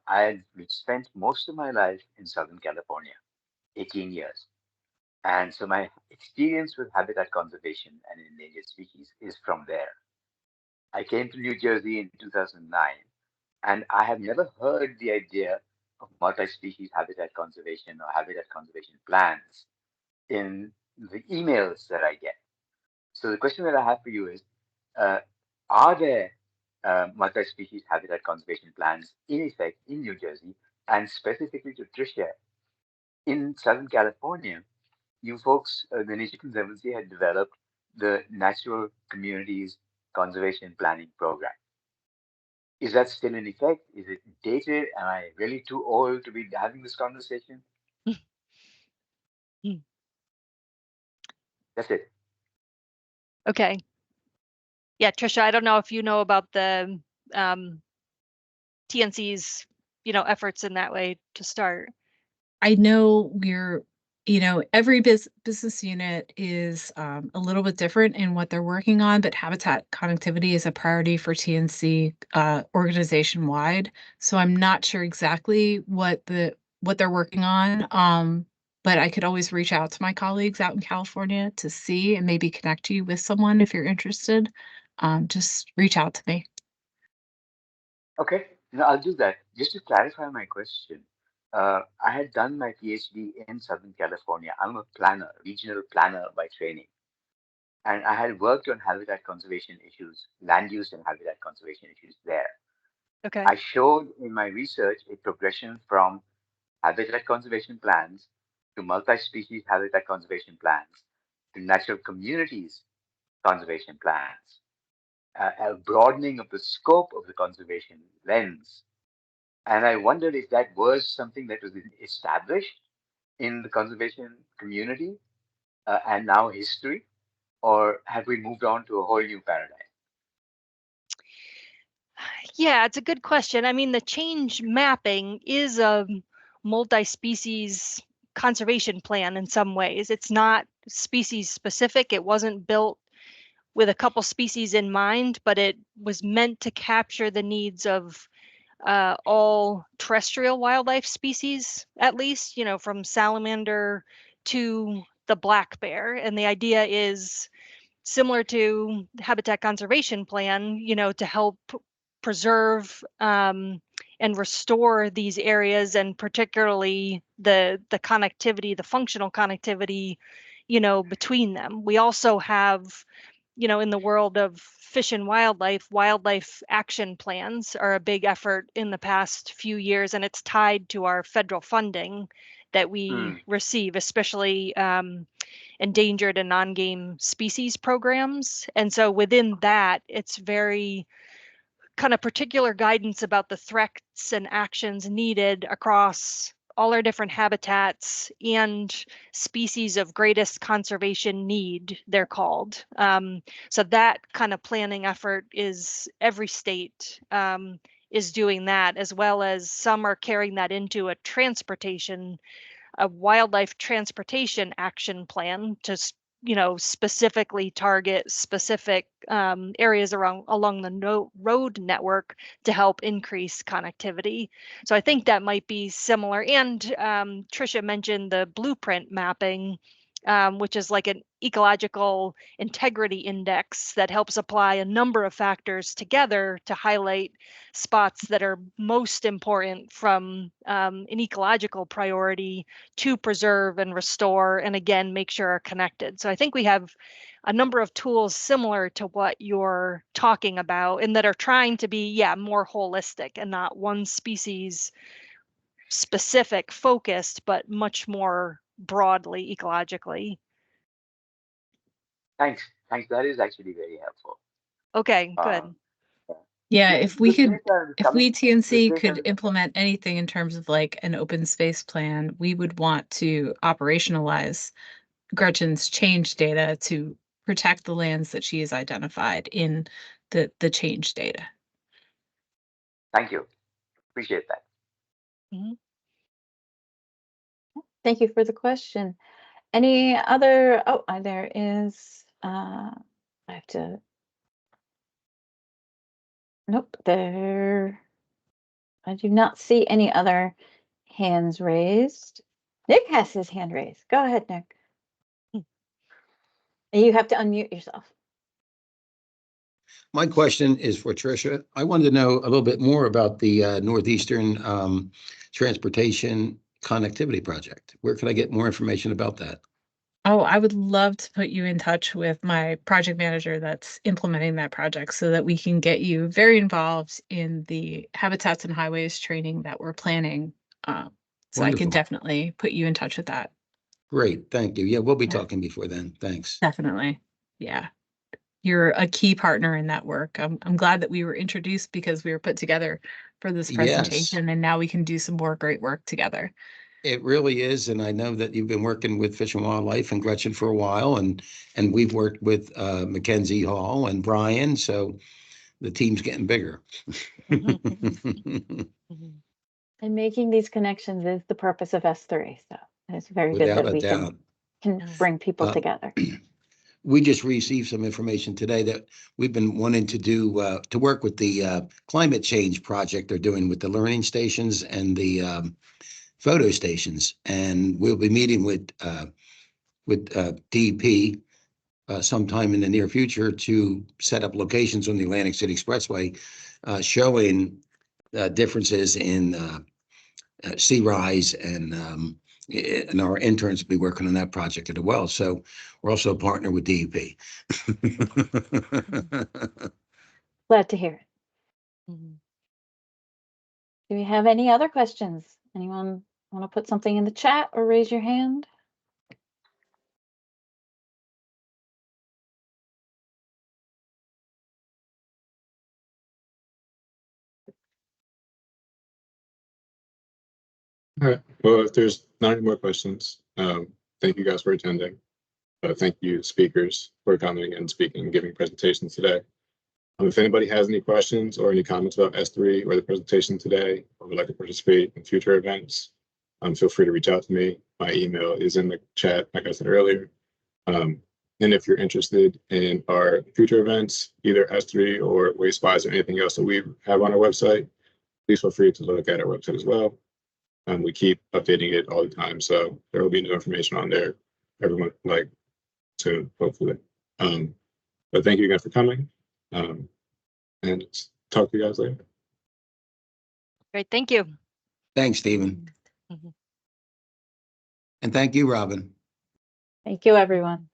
I've spent most of my life in Southern California, 18 years. And so my experience with habitat conservation and endangered species is from there. I came to New Jersey in 2009, and I have never heard the idea of multi-species habitat conservation or habitat conservation plans in the emails that I get. So the question that I have for you is, are there multi-species habitat conservation plans in effect in New Jersey? And specifically to Tricia, in Southern California, you folks, the Nature Conservancy, had developed the Natural Communities Conservation Planning Program. Is that still in effect? Is it dated? Am I really too old to be having this conversation? That's it. Okay. Yeah, Tricia, I don't know if you know about the TNC's, efforts in that way to start. I know every business unit is a little bit different in what they're working on, but habitat connectivity is a priority for TNC organization wide. So I'm not sure exactly what they're working on. But I could always reach out to my colleagues out in California to see and maybe connect you with someone if you're interested. Just reach out to me. Okay, no, I'll do that. Just to clarify my question, I had done my PhD in Southern California. I'm a planner, regional planner by training. And I had worked on habitat conservation issues, land use and habitat conservation issues there. Okay. I showed in my research a progression from habitat conservation plans to multi-species habitat conservation plans to natural communities conservation plans, a broadening of the scope of the conservation lens. And I wondered if that was something that was established in the conservation community and now history, or have we moved on to a whole new paradigm? Yeah, it's a good question. I mean, the CHANJ mapping is a multi-species conservation plan in some ways. It's not species specific. It wasn't built with a couple species in mind, but it was meant to capture the needs of all terrestrial wildlife species, at least, from salamander to the black bear. And the idea is similar to the habitat conservation plan, to help preserve and restore these areas, and particularly the connectivity, the functional connectivity, between them. We also have, in the world of fish and wildlife action plans are a big effort in the past few years, and it's tied to our federal funding that we receive, especially endangered and non-game species programs. And so within that, it's very kind of particular guidance about the threats and actions needed across all our different habitats and species of greatest conservation need, they're called. So that kind of planning effort is every state is doing that, as well as some are carrying that into a wildlife transportation action plan to specifically target specific areas along the road network to help increase connectivity. So I think that might be similar. And Tricia mentioned the blueprint mapping, which is like an ecological integrity index that helps apply a number of factors together to highlight spots that are most important from an ecological priority to preserve and restore, and again, make sure are connected. So I think we have a number of tools similar to what you're talking about, and that are trying to be, more holistic and not one species specific focused, but much more broadly ecologically. Thanks. That is actually very helpful. Okay, good. Yeah, if we The could, data if we coming- the TNC data- could implement anything in terms of like an open space plan, we would want to operationalize Gretchen's change data to protect the lands that she has identified in the change data. Thank you. Appreciate that. Thank you for the question. Any other, oh, there is, I have to, nope, there, I do not see any other hands raised. Nick has his hand raised. Go ahead, Nick. You have to unmute yourself. My question is for Tricia. I wanted to know a little bit more about the Northeastern Transportation Connectivity Project. Where can I get more information about that? Oh, I would love to put you in touch with my project manager that's implementing that project so that we can get you very involved in the habitats and highways training that we're planning. So I can Wonderful. definitely put you in touch with that. Great, thank you. Yeah, we'll be Yeah. talking before then. Thanks. Definitely. Yeah. You're a key partner in that work. I'm glad that we were introduced because we were put together for this presentation and now we can do some more great work together. It really is, and I know that you've been working with Fish and Wildlife and Gretchen for a while, and we've worked with Mackenzie Hall and Brian, so the team's getting bigger. And making these connections is the purpose of S3. So it's very good Without that a we doubt. can bring people together. We just received some information today that we've been wanting to do to work with the climate change project they're doing with the learning stations and the photo stations, and we'll be meeting with DEP sometime in the near future to set up locations on the Atlantic City Expressway, showing differences in sea rise, and our interns will be working on that project as well. So we're also a partner with DEP. Glad to hear it. Do we have any other questions? Anyone want to put something in the chat or raise your hand? All right. Well, if there's not any more questions, thank you guys for attending. Thank you, speakers, for coming and speaking and giving presentations today. If anybody has any questions or any comments about S3 or the presentation today, or would like to participate in future events, feel free to reach out to me. My email is in the chat, like I said earlier. And if you're interested in our future events, either S3 or WasteWise or anything else that we have on our website, please feel free to look at our website as well. We keep updating it all the time, so there will be new information on there everyone like soon, hopefully. But thank you again for coming, and talk to you guys later. Great, thank you. Thanks, Stephen. And thank you, Robin. Thank you, everyone.